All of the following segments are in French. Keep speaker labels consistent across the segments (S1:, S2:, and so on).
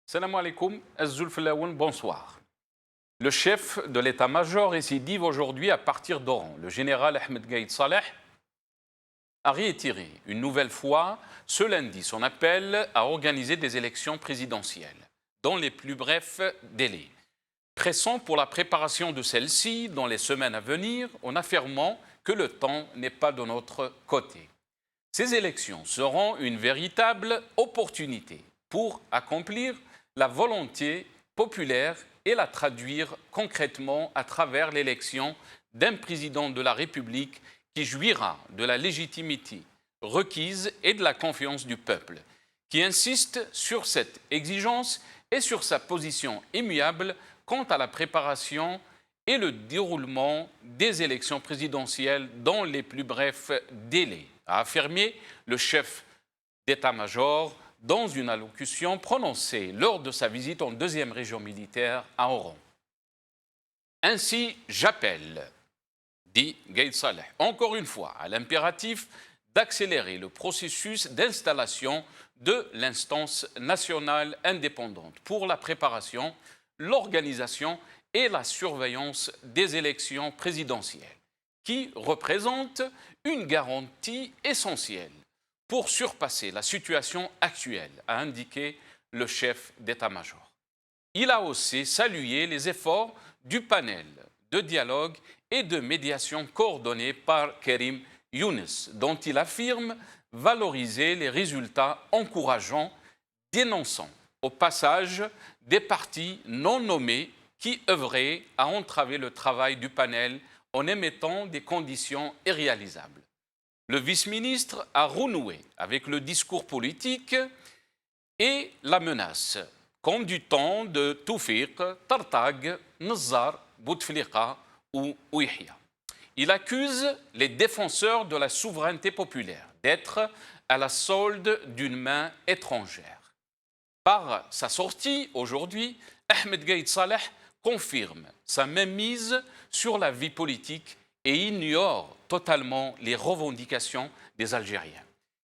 S1: Salam alaikum, Azzoul bonsoir. Le chef de l'état-major récidive aujourd'hui à partir d'Oran. Le général Ahmed Gaïd Saleh a réitéré une nouvelle fois ce lundi son appel à organiser des élections présidentielles dans les plus brefs délais, pressant pour la préparation de celles-ci dans les semaines à venir en affirmant que le temps n'est pas de notre côté. Ces élections seront une véritable opportunité pour accomplir la volonté populaire et la traduire concrètement à travers l'élection d'un président de la République qui jouira de la légitimité requise et de la confiance du peuple, qui insiste sur cette exigence et sur sa position immuable quant à la préparation et le déroulement des élections présidentielles dans les plus brefs délais, a affirmé le chef d'état-major dans une allocution prononcée lors de sa visite en deuxième région militaire à Oran. Ainsi, j'appelle, dit Gaïd Saleh, encore une fois à l'impératif d'accélérer le processus d'installation de l'instance nationale indépendante pour la préparation, l'organisation et la surveillance des élections présidentielles, qui représente une garantie essentielle pour surpasser la situation actuelle, a indiqué le chef d'état-major. Il a aussi salué les efforts du panel de dialogue et de médiation coordonné par Karim Younes, dont il affirme valoriser les résultats encourageants, dénonçant au passage des partis non nommés qui œuvraient à entraver le travail du panel en émettant des conditions irréalisables. Le vice-ministre a renoué avec le discours politique et la menace, comme du temps de Toufiq, Tartag, Nzar, Bouteflika ou Ouihia. Il accuse les défenseurs de la souveraineté populaire d'être à la solde d'une main étrangère. Par sa sortie aujourd'hui, Ahmed Gaïd Saleh confirme sa mainmise sur la vie politique et ignore totalement les revendications des Algériens,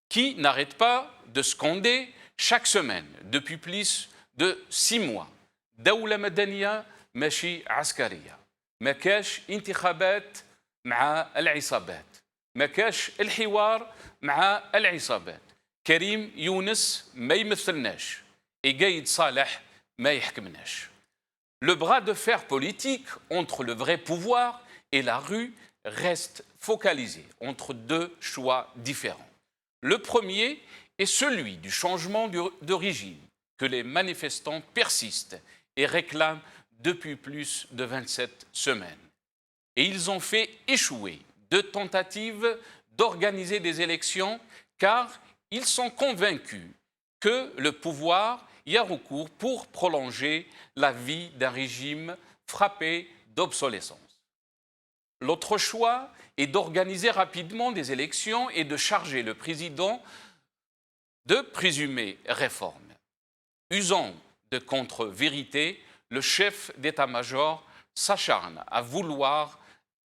S1: qui n'arrêtent pas de scander chaque semaine, depuis plus de 6 mois, Dawla Madaniya Mashi Askariya, ما كاش انتخابات مع العصابات ما كاش الحوار مع العصابات كريم يونس ما يمثلناش et Gaïd Saleh ما يحكمناش. Le bras de fer politique entre le vrai pouvoir et la rue reste focalisé entre deux choix différents. Le premier est celui du changement de régime que les manifestants persistent et réclament depuis plus de 27 semaines. Et ils ont fait échouer 2 tentatives d'organiser des élections car ils sont convaincus que le pouvoir y a recours pour prolonger la vie d'un régime frappé d'obsolescence. L'autre choix est d'organiser rapidement des élections et de charger le président de présumées réformes. Usant de contre-vérité, le chef d'état-major s'acharne à vouloir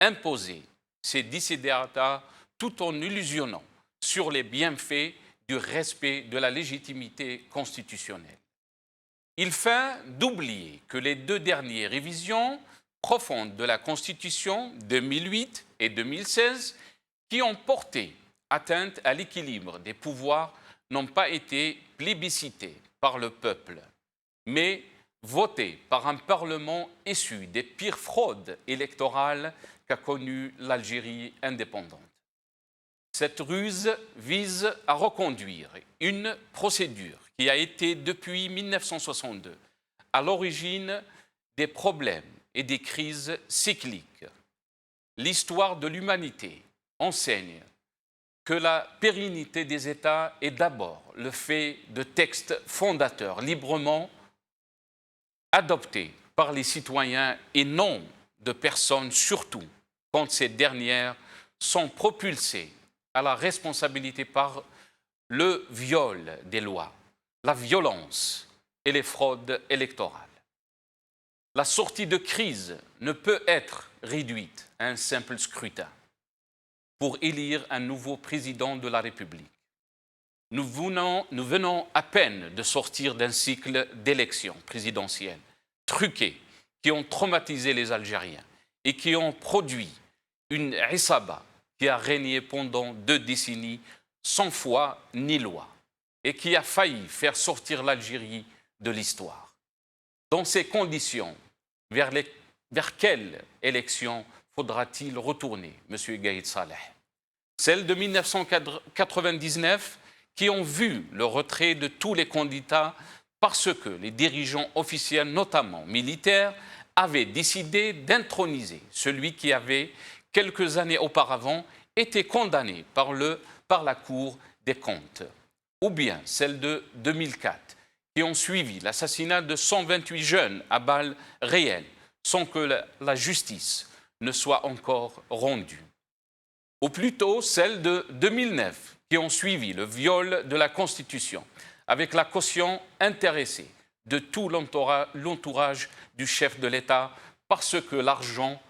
S1: imposer ses desiderata tout en illusionnant sur les bienfaits du respect de la légitimité constitutionnelle. Il feint d'oublier que les 2 dernières révisions profondes de la Constitution 2008 et 2016 qui ont porté atteinte à l'équilibre des pouvoirs n'ont pas été plébiscitées par le peuple, mais votées par un Parlement issu des pires fraudes électorales qu'a connues l'Algérie indépendante. Cette ruse vise à reconduire une procédure qui a été depuis 1962 à l'origine des problèmes et des crises cycliques. L'histoire de l'humanité enseigne que la pérennité des États est d'abord le fait de textes fondateurs librement adoptés par les citoyens et non de personnes, surtout quand ces dernières sont propulsées à la responsabilité par le viol des lois, la violence et les fraudes électorales. La sortie de crise ne peut être réduite à un simple scrutin pour élire un nouveau président de la République. nous venons à peine de sortir d'un cycle d'élections présidentielles truquées qui ont traumatisé les Algériens et qui ont produit une Issaba qui a régné pendant 2 décennies sans foi ni loi et qui a failli faire sortir l'Algérie de l'histoire. Dans ces conditions, vers quelle élection faudra-t-il retourner, M. Gaïd Saleh? Celle de 1999 qui ont vu le retrait de tous les candidats parce que les dirigeants officiels, notamment militaires, avaient décidé d'introniser celui qui avait, quelques années auparavant, été condamné par la Cour des comptes. Ou bien celle de 2004, qui ont suivi l'assassinat de 128 jeunes à balles réelles, sans que la justice ne soit encore rendue. Ou plutôt celle de 2009, qui ont suivi le viol de la Constitution, avec la caution intéressée de tout l'entourage du chef de l'État, parce que l'argent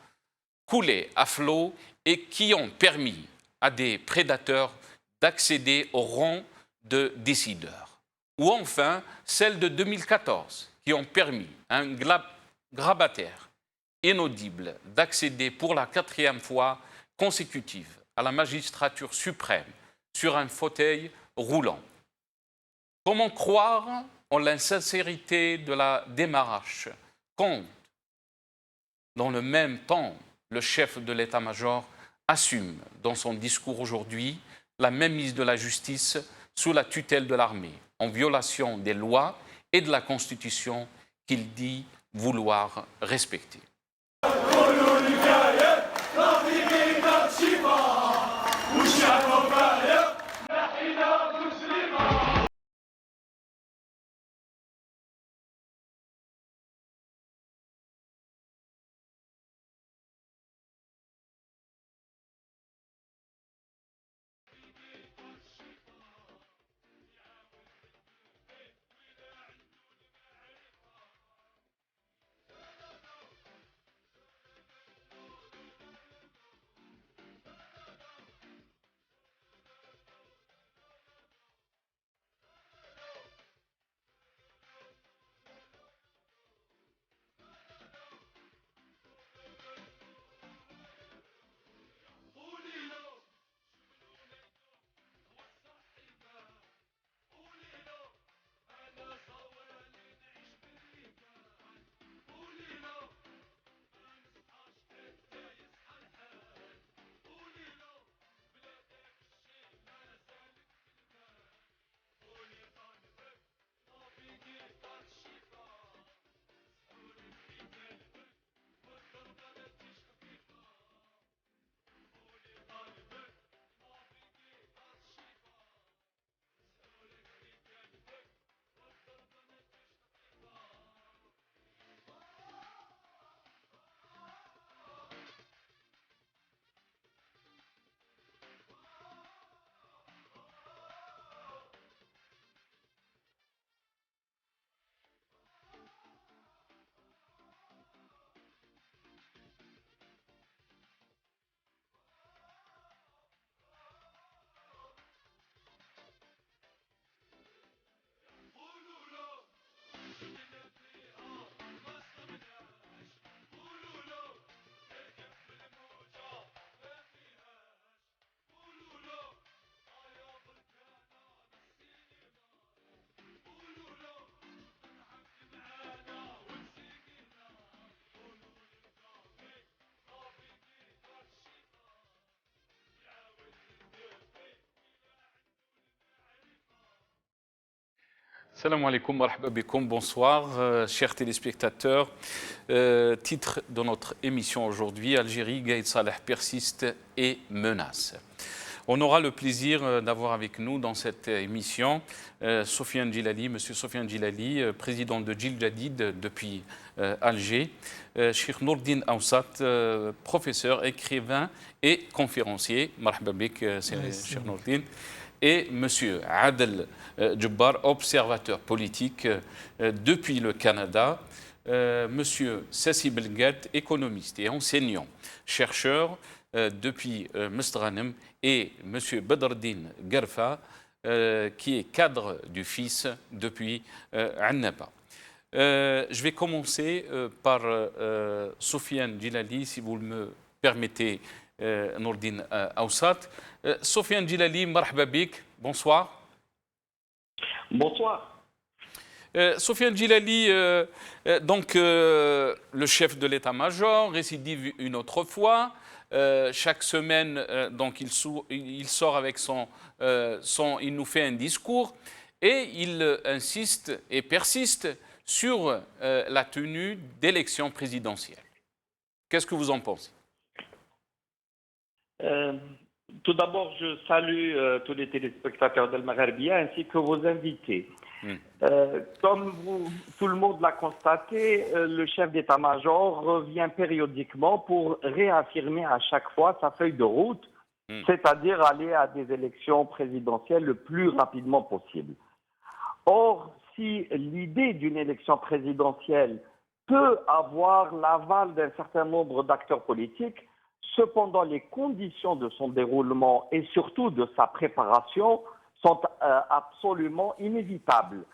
S1: coulait à flot et qui ont permis à des prédateurs d'accéder au rang de décideurs. Ou enfin celle de 2014, qui ont permis à un grabataire inaudible d'accéder pour la 4e fois consécutive à la magistrature suprême sur un fauteuil roulant. Comment croire en l'insincérité de la démarche quand, dans le même temps, le chef de l'état-major assume dans son discours aujourd'hui la mainmise de la justice sous la tutelle de l'armée, en violation des lois et de la Constitution qu'il dit vouloir respecter. Salam alaikum, marhaba bikoum, bonsoir, chers téléspectateurs. Titre de notre émission aujourd'hui, Algérie, Gaïd Saleh persiste et menace. On aura le plaisir d'avoir avec nous dans cette émission Sofiane Djilali, Monsieur Sofiane Djilali, président de Djil Jadid depuis Alger, Cheikh Nourdine Aoussat, professeur, écrivain et conférencier. Marhaba bik, Cheikh Nourdine. Et M. Adel Djebbar, observateur politique depuis le Canada, M. Sassi Belgat, économiste et enseignant, chercheur depuis Mestghanem, et M. Badreddine Garfa, qui est cadre du FIS depuis Annaba. Je vais commencer par Sofiane Djilali, si vous me permettez, Nourdine Aoussat. Sofiane Djilali, marhaba bik, bonsoir.
S2: Bonsoir.
S1: Sofiane Djilali, donc le chef de l'état-major, récidive une autre fois. Chaque semaine, donc il sort avec il nous fait un discours et il insiste et persiste sur la tenue d'élections présidentielles. Qu'est-ce que vous en pensez?
S2: Tout d'abord, je salue tous les téléspectateurs d'Al Magharbia ainsi que vos invités. Comme tout le monde l'a constaté, le chef d'état-major revient périodiquement pour réaffirmer à chaque fois sa feuille de route, c'est-à-dire aller à des élections présidentielles le plus rapidement possible. Or, si l'idée d'une élection présidentielle peut avoir l'aval d'un certain nombre d'acteurs politiques, cependant les conditions de son déroulement et surtout de sa préparation sont absolument inévitables.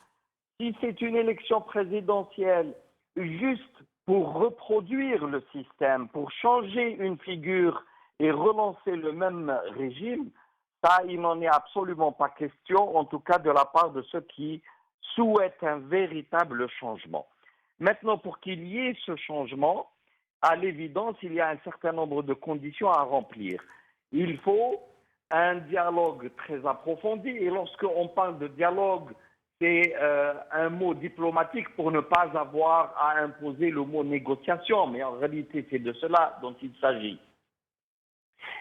S2: Si c'est une élection présidentielle juste pour reproduire le système, pour changer une figure et relancer le même régime, ça, il n'en est absolument pas question, en tout cas de la part de ceux qui souhaitent un véritable changement. Maintenant, pour qu'il y ait ce changement, à l'évidence, il y a un certain nombre de conditions à remplir. Il faut un dialogue très approfondi, et lorsqu'on parle de dialogue, c'est un mot diplomatique pour ne pas avoir à imposer le mot négociation, mais en réalité, c'est de cela dont il s'agit.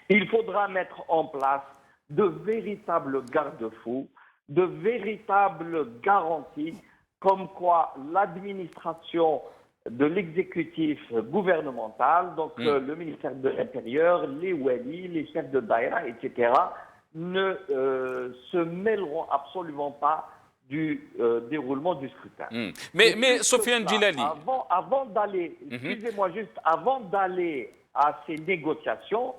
S2: Il faudra mettre en place de véritables garde-fous, de véritables garanties, comme quoi l'administration de l'exécutif gouvernemental, donc le ministère de l'Intérieur, les Wali, les chefs de Daïra, etc., ne se mêleront absolument pas du déroulement du scrutin.
S1: Mais Sofiane Djilali...
S2: Avant d'aller, excusez-moi juste, avant d'aller à ces négociations,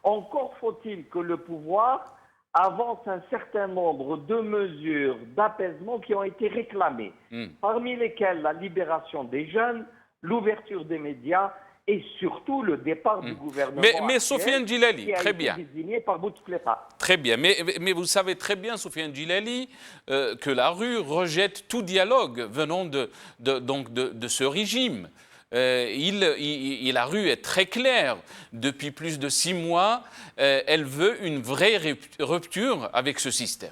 S2: encore faut-il que le pouvoir avance un certain nombre de mesures d'apaisement qui ont été réclamées, parmi lesquelles la libération des jeunes, l'ouverture des médias et surtout le départ du gouvernement
S1: mais Sofiane Djilali,
S2: qui a
S1: très
S2: été
S1: bien.
S2: désigné par Bouteflika.
S1: Très bien, mais vous savez très bien, Sofiane Djilali, que la rue rejette tout dialogue venant de ce régime. La rue est très claire. Depuis plus de 6 mois, elle veut une vraie rupture avec ce système.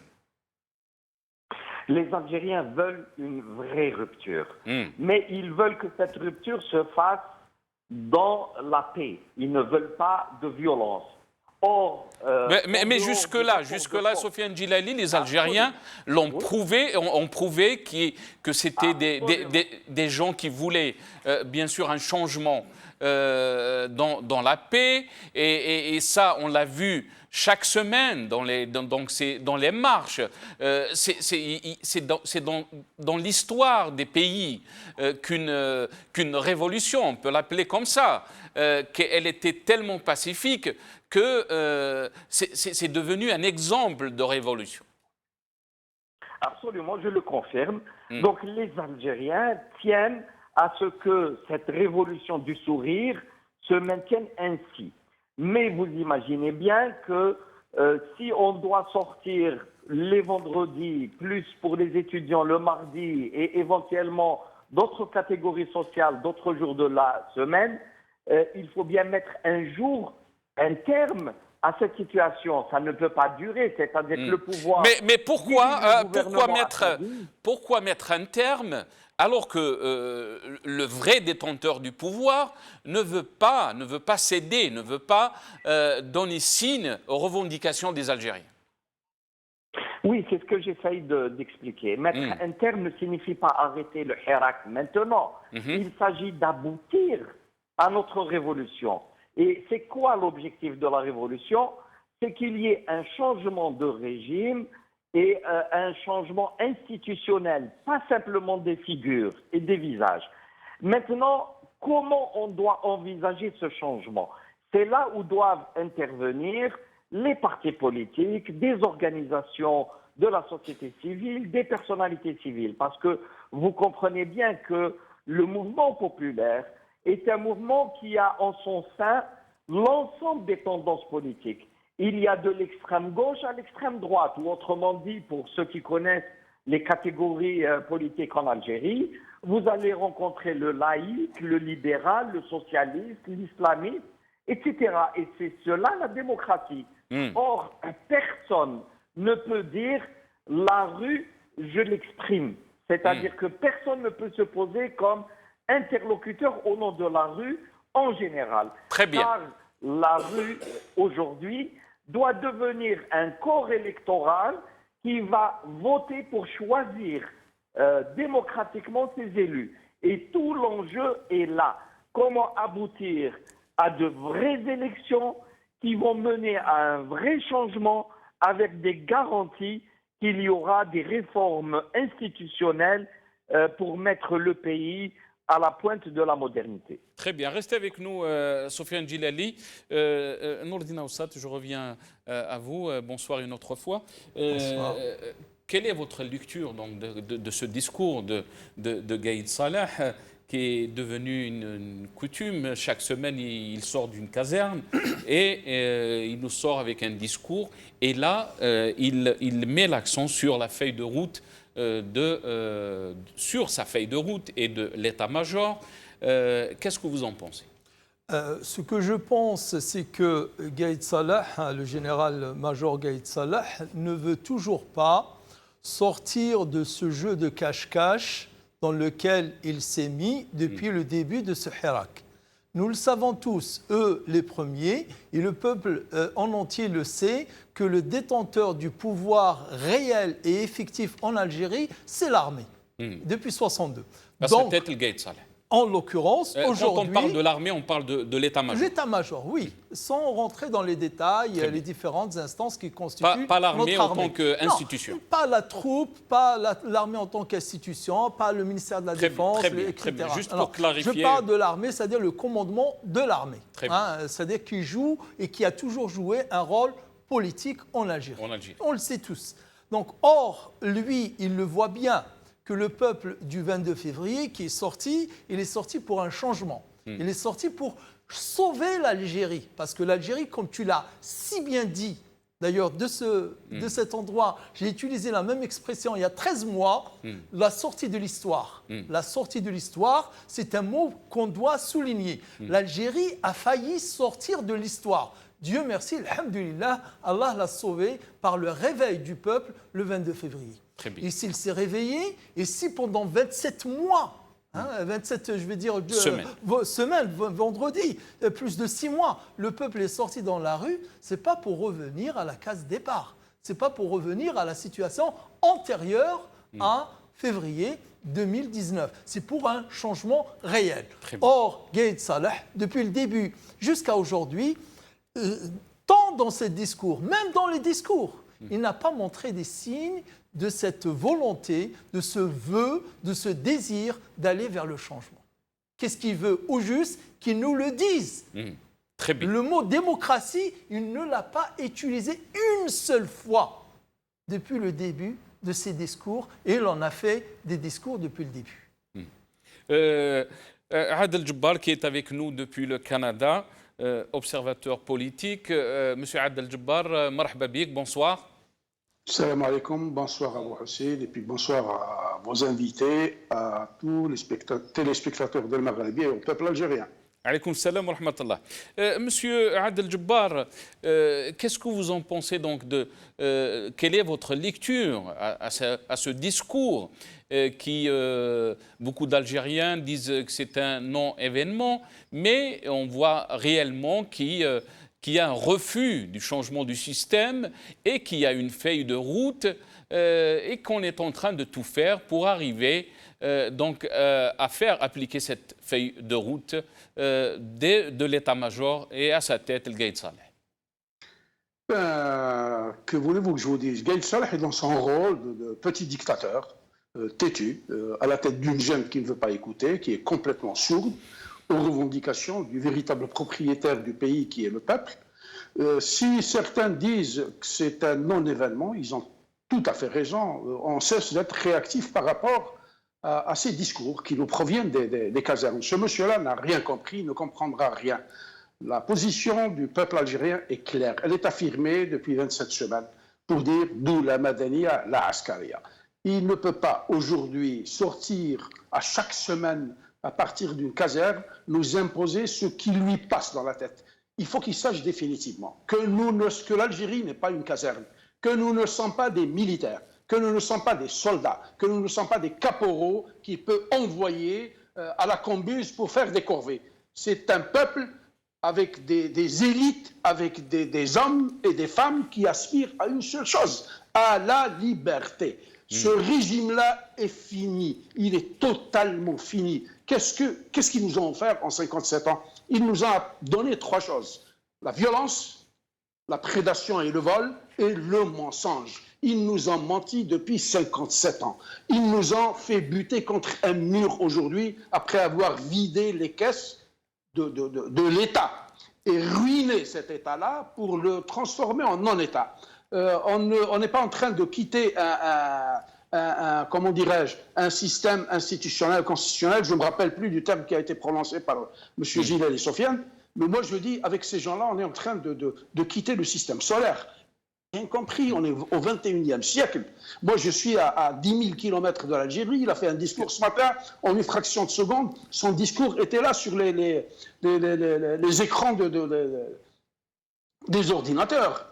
S2: Les Algériens veulent une vraie rupture, mais ils veulent que cette rupture se fasse dans la paix. Ils ne veulent pas de violence. Or,
S1: mais jusque-là, Sofiane Djilali, les Algériens l'ont prouvé, ont prouvé que c'était des gens qui voulaient bien sûr un changement dans la paix, et ça, on l'a vu chaque semaine dans les marches. C'est dans l'histoire des pays qu'une révolution, on peut l'appeler comme ça, qu'elle était tellement pacifique que c'est devenu un exemple de révolution.
S2: Absolument, je le confirme. Donc les Algériens tiennent à ce que cette révolution du sourire se maintienne ainsi. Mais vous imaginez bien que si on doit sortir les vendredis, plus pour les étudiants le mardi et éventuellement d'autres catégories sociales, d'autres jours de la semaine, il faut bien mettre un terme à cette situation. Ça ne peut pas durer, c'est-à-dire que le pouvoir...
S1: Mais pourquoi mettre un terme alors que le vrai détenteur du pouvoir ne veut pas céder, ne veut pas donner signe aux revendications des Algériens?
S2: Oui, c'est ce que j'essaye d'expliquer. Mettre un terme ne signifie pas arrêter le Hirak maintenant. Il s'agit d'aboutir à notre révolution. Et c'est quoi l'objectif de la révolution? C'est qu'il y ait un changement de régime et un changement institutionnel, pas simplement des figures et des visages. Maintenant, comment on doit envisager ce changement? C'est là où doivent intervenir les partis politiques, des organisations de la société civile, des personnalités civiles. Parce que vous comprenez bien que le mouvement populaire est un mouvement qui a en son sein l'ensemble des tendances politiques. Il y a de l'extrême gauche à l'extrême droite, ou autrement dit, pour ceux qui connaissent les catégories politiques en Algérie, vous allez rencontrer le laïque, le libéral, le socialiste, l'islamiste, etc. Et c'est cela la démocratie. Or, personne ne peut dire la rue, je l'exprime. C'est-à-dire que personne ne peut se poser comme interlocuteur au nom de la rue en général.
S1: Très bien.
S2: Car la rue, aujourd'hui, doit devenir un corps électoral qui va voter pour choisir démocratiquement ses élus. Et tout l'enjeu est là. Comment aboutir à de vraies élections qui vont mener à un vrai changement avec des garanties qu'il y aura des réformes institutionnelles pour mettre le pays à la pointe de la modernité.
S1: Très bien. Restez avec nous, Sofiane Djilali. Nourdine Aoussat, je reviens à vous. Bonsoir une autre fois.
S3: Bonsoir.
S1: Quelle est votre lecture donc, de ce discours de Gaïd Salah qui est devenu une coutume? Chaque semaine, il sort d'une caserne et il nous sort avec un discours. Et là, il met l'accent sur la feuille de route sur sa feuille de route et de l'état-major. Qu'est-ce que vous en pensez?
S3: Ce que je pense, c'est que Gaïd Salah, le général-major Gaïd Salah, ne veut toujours pas sortir de ce jeu de cache-cache dans lequel il s'est mis depuis le début de ce Hirak. Nous le savons tous, eux les premiers, et le peuple en entier le sait, que le détenteur du pouvoir réel et effectif en Algérie, c'est l'armée, depuis 1962.
S1: Donc, peut-être le Gaïd Salah.
S3: En l'occurrence, aujourd'hui...
S1: Quand on parle de l'armée, on parle de l'état-major.
S3: L'état-major, oui. Sans rentrer dans les détails, les différentes instances qui constituent
S1: pas l'armée
S3: en
S1: tant qu'institution.
S3: Non, pas la troupe, pas l'armée en tant qu'institution, pas le ministère de la Défense, etc.
S1: Très bien. Juste pour clarifier...
S3: Je parle de l'armée, c'est-à-dire le commandement de l'armée. C'est-à-dire qui joue et qui a toujours joué un rôle politique en Algérie. On le sait tous. Donc, or, lui, il le voit bien, que le peuple du 22 février qui est sorti, il est sorti pour un changement. Il est sorti pour sauver l'Algérie. Parce que l'Algérie, comme tu l'as si bien dit, d'ailleurs, de cet endroit, j'ai utilisé la même expression il y a 13 mois, la sortie de l'histoire. La sortie de l'histoire, c'est un mot qu'on doit souligner. L'Algérie a failli sortir de l'histoire. Dieu merci, alhamdoulilah, Allah l'a sauvé par le réveil du peuple le 22 février. Et s'il s'est réveillé, et si pendant 27 mois, 27, je vais dire, semaines, vendredi, plus de 6 mois, le peuple est sorti dans la rue, ce n'est pas pour revenir à la case départ. Ce n'est pas pour revenir à la situation antérieure à février 2019. C'est pour un changement réel. Or, Gaïd Salah, depuis le début jusqu'à aujourd'hui, tant dans ses discours, même dans les discours, il n'a pas montré des signes de cette volonté, de ce vœu, de ce désir d'aller vers le changement. Qu'est-ce qu'il veut au juste? Qu'il nous le dise.
S1: Très bien.
S3: Le mot démocratie, il ne l'a pas utilisé une seule fois depuis le début de ses discours, et il en a fait des discours depuis le début.
S1: Adel Jabbar, qui est avec nous depuis le Canada, observateur politique. Monsieur Adel Jabbar, marhaba bik, bonsoir.
S4: Salam alaikum, bonsoir à vous Hussein, et puis bonsoir à vos invités, à tous les téléspectateurs de Maghreb et au peuple algérien.
S1: Alaykoum salam wa rahmatullah. Monsieur Adel Jabbar, qu'est-ce que vous en pensez donc quelle est votre lecture à ce discours qui, beaucoup d'Algériens disent que c'est un non-événement, mais on voit réellement qu'il y a un refus du changement du système et qu'il y a une feuille de route et qu'on est en train de tout faire pour arriver à faire appliquer cette feuille de route de l'état-major et à sa tête, le Gaïd Salah.
S4: Que voulez-vous que je vous dise? Gaïd Salah est dans son rôle de petit dictateur, têtu, à la tête d'une jeune qui ne veut pas écouter, qui est complètement sourde aux revendications du véritable propriétaire du pays qui est le peuple. Si certains disent que c'est un non-événement, ils ont tout à fait raison. On cesse d'être réactif par rapport à ces discours qui nous proviennent des casernes. Ce monsieur-là n'a rien compris, ne comprendra rien. La position du peuple algérien est claire. Elle est affirmée depuis 27 semaines pour dire d'où la Madaniya, la Askaria. Il ne peut pas aujourd'hui sortir à chaque semaine à partir d'une caserne, nous imposer ce qui lui passe dans la tête. Il faut qu'il sache définitivement que l'Algérie n'est pas une caserne, que nous ne sommes pas des militaires, que nous ne sommes pas des soldats, que nous ne sommes pas des caporaux qu'il peut envoyer à la combuse pour faire des corvées. C'est un peuple avec des élites, avec des hommes et des femmes qui aspirent à une seule chose, à la liberté. Ce régime-là est fini, il est totalement fini. Qu'est-ce qu'ils nous ont offert en 57 ans? Ils nous ont donné 3 choses, la violence, la prédation et le vol, et le mensonge. Ils nous ont menti depuis 57 ans. Ils nous ont fait buter contre un mur aujourd'hui, après avoir vidé les caisses de l'État et ruiné cet État-là pour le transformer en non-État. On n'est pas en train de quitter comment dirais-je, un système institutionnel, constitutionnel. Je ne me rappelle plus du terme qui a été prononcé par M. Gilles et Sofiane. Mais moi, je dis, avec ces gens-là, on est en train de quitter le système solaire. Bien compris, on est au 21e siècle. Moi, je suis à 10 000 km de l'Algérie. Il a fait un discours ce matin, en une fraction de seconde. Son discours était là sur les écrans des ordinateurs,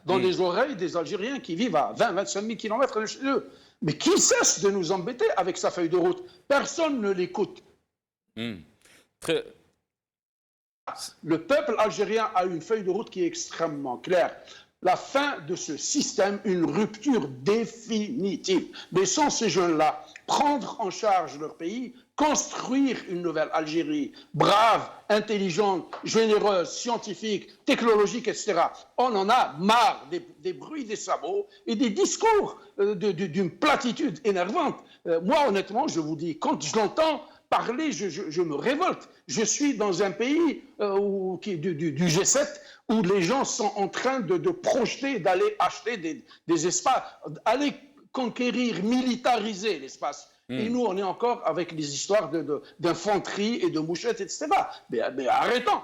S4: dans les oreilles des Algériens qui vivent à 20-25 000 km de chez eux. Mais qui cesse de nous embêter avec sa feuille de route? Personne ne l'écoute. Le peuple algérien a une feuille de route qui est extrêmement claire. La fin de ce système, une rupture définitive. Mais sans ces jeunes-là prendre en charge leur pays, construire une nouvelle Algérie, brave, intelligente, généreuse, scientifique, technologique, etc. On en a marre des bruits des sabots et des discours d'une platitude énervante. Moi, honnêtement, je vous dis, quand je l'entends parler, je me révolte. Je suis dans un pays du G7 où les gens sont en train de projeter, d'aller acheter des espaces, aller conquérir, militariser l'espace. Et nous, on est encore avec les histoires d'infanterie et de mouchettes, etc. Mais arrêtons.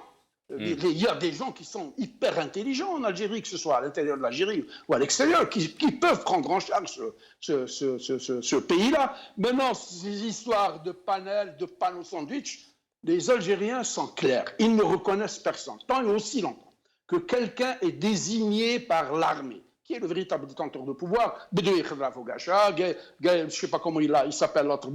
S4: Il y a des gens qui sont hyper intelligents en Algérie, que ce soit à l'intérieur de l'Algérie ou à l'extérieur, qui peuvent prendre en charge ce pays-là. Maintenant, ces histoires de panels, de panneaux sandwich, les Algériens sont clairs. Ils ne reconnaissent personne. Tant et aussi longtemps que quelqu'un est désigné par l'armée, qui est le véritable détenteur de pouvoir, je ne sais pas comment il s'appelle l'autre,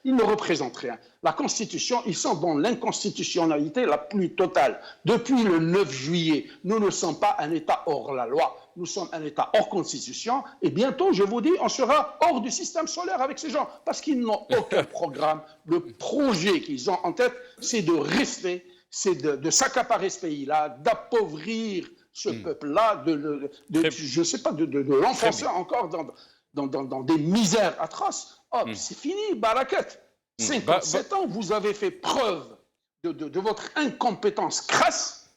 S4: il ne représente rien. La Constitution, ils sont dans l'inconstitutionnalité la plus totale. Depuis le 9 juillet, nous ne sommes pas un État hors la loi, nous sommes un État hors Constitution, et bientôt, je vous dis, on sera hors du système solaire avec ces gens, parce qu'ils n'ont aucun programme. Le projet qu'ils ont en tête, c'est de rester, c'est de s'accaparer ce pays-là, d'appauvrir ce peuple-là, je ne sais pas, de l'enfoncer encore dans des misères atroces. C'est fini, Barakat. 57 ans, vous avez fait preuve de votre incompétence crasse.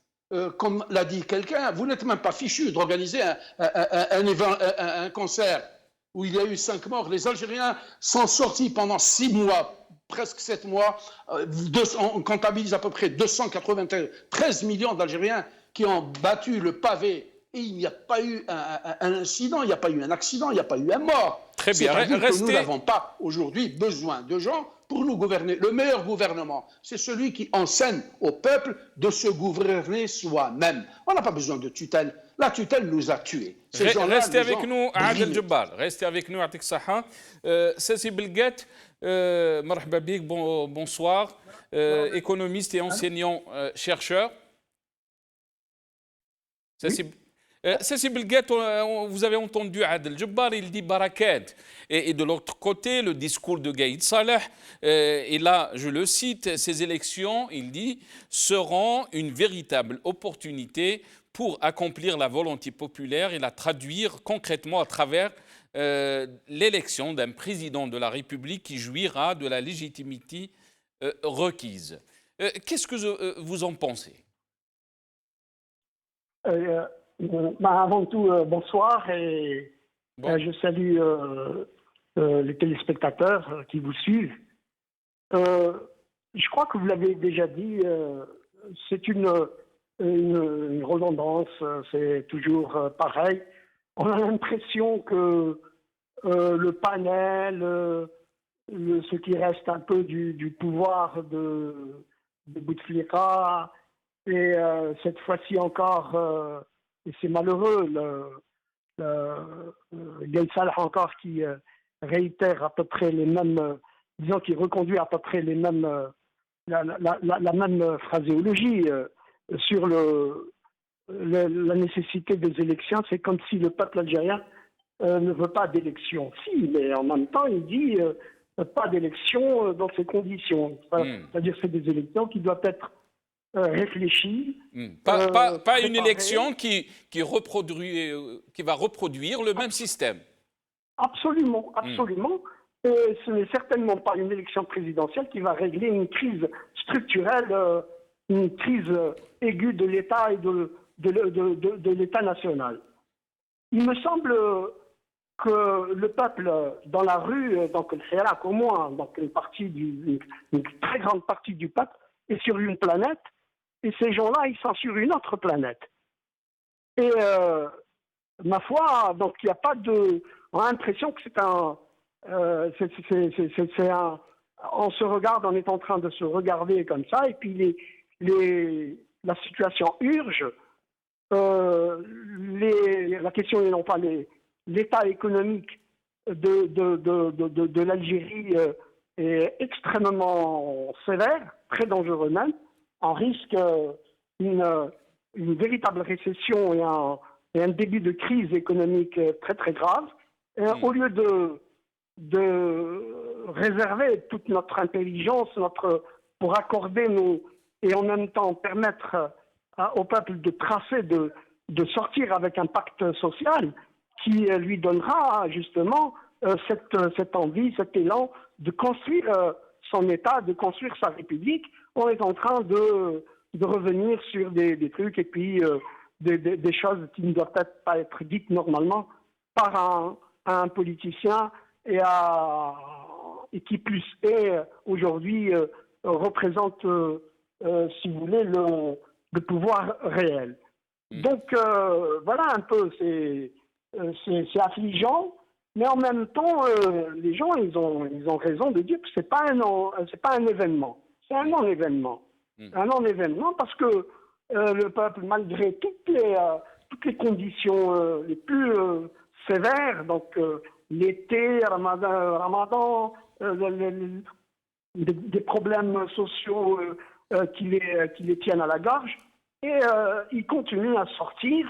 S4: Comme l'a dit quelqu'un, vous n'êtes même pas fichu d'organiser un concert où il y a eu 5 morts. Les Algériens sont sortis pendant 6 mois, presque 7 mois. On comptabilise à peu près 293 millions d'Algériens qui ont battu le pavé, et il n'y a pas eu un incident, il n'y a pas eu un accident, il n'y a pas eu un mort.
S1: Très bien,
S4: restez... Nous n'avons pas aujourd'hui besoin de gens pour nous gouverner. Le meilleur gouvernement, c'est celui qui enseigne au peuple de se gouverner soi-même. On n'a pas besoin de tutelle. La tutelle nous a tués.
S1: Restez avec nous, Adel Djebbal. Restez avec nous, Atik Saha. Sassi Belguet, marhaba bik, bonsoir. Économiste et enseignant chercheur. Sassi Belguet, vous avez entendu Adel Djebbal, il dit barakat. Et de l'autre côté, le discours de Gaïd Salah, et là, je le cite, ces élections, il dit, seront une véritable opportunité pour accomplir la volonté populaire et la traduire concrètement à travers l'élection d'un président de la République qui jouira de la légitimité requise. Qu'est-ce que vous en pensez?
S5: Avant tout, bonsoir et
S1: Bon.
S5: Je salue les téléspectateurs qui vous suivent. Je crois que vous l'avez déjà dit, c'est une redondance, c'est toujours pareil. On a l'impression que le panel, ce qui reste un peu du pouvoir de Bouteflika, et cette fois-ci encore, et c'est malheureux, Gaïd Salah encore qui réitère à peu près les mêmes, disons qui reconduit à peu près les mêmes, la même phraséologie sur la nécessité des élections. C'est comme si le peuple algérien ne veut pas d'élections. Si, mais en même temps, il dit pas d'élections dans ces conditions. C'est-à-dire que c'est des élections qui doivent être réfléchies.
S1: Pas une élection qui va reproduire le même système.
S5: Absolument, absolument. Ce n'est certainement pas une élection présidentielle qui va régler une crise structurelle, une crise aiguë de l'État et de l'État national. Il me semble que le peuple dans la rue, donc le Hirak au moins, donc une très grande partie du peuple est sur une planète, et ces gens-là, ils sont sur une autre planète. Et ma foi, donc il n'y a pas de... On a l'impression que c'est un... on se regarde, on est en train de se regarder comme ça, et puis la situation urge. La question n'est non pas l'état économique de l'Algérie est extrêmement sévère, très dangereux même. On risque une véritable récession et un début de crise économique très très grave. Au lieu de réserver toute notre intelligence pour accorder et en même temps permettre au peuple de tracer, de sortir avec un pacte social qui lui donnera justement cette envie, cet élan de construire son État, de construire sa République. On est en train de revenir sur des trucs et puis des choses qui ne doivent peut-être pas être dites normalement par un politicien et qui plus est aujourd'hui représente, si vous voulez, le pouvoir réel. Donc voilà un peu, c'est affligeant, mais en même temps, les gens ils ont raison de dire que c'est pas un événement, c'est un non-événement, un non-événement parce que le peuple, malgré toutes les conditions les plus sévères, donc l'été, Ramadan, des problèmes sociaux qui les tiennent à la gorge, et ils continuent à sortir,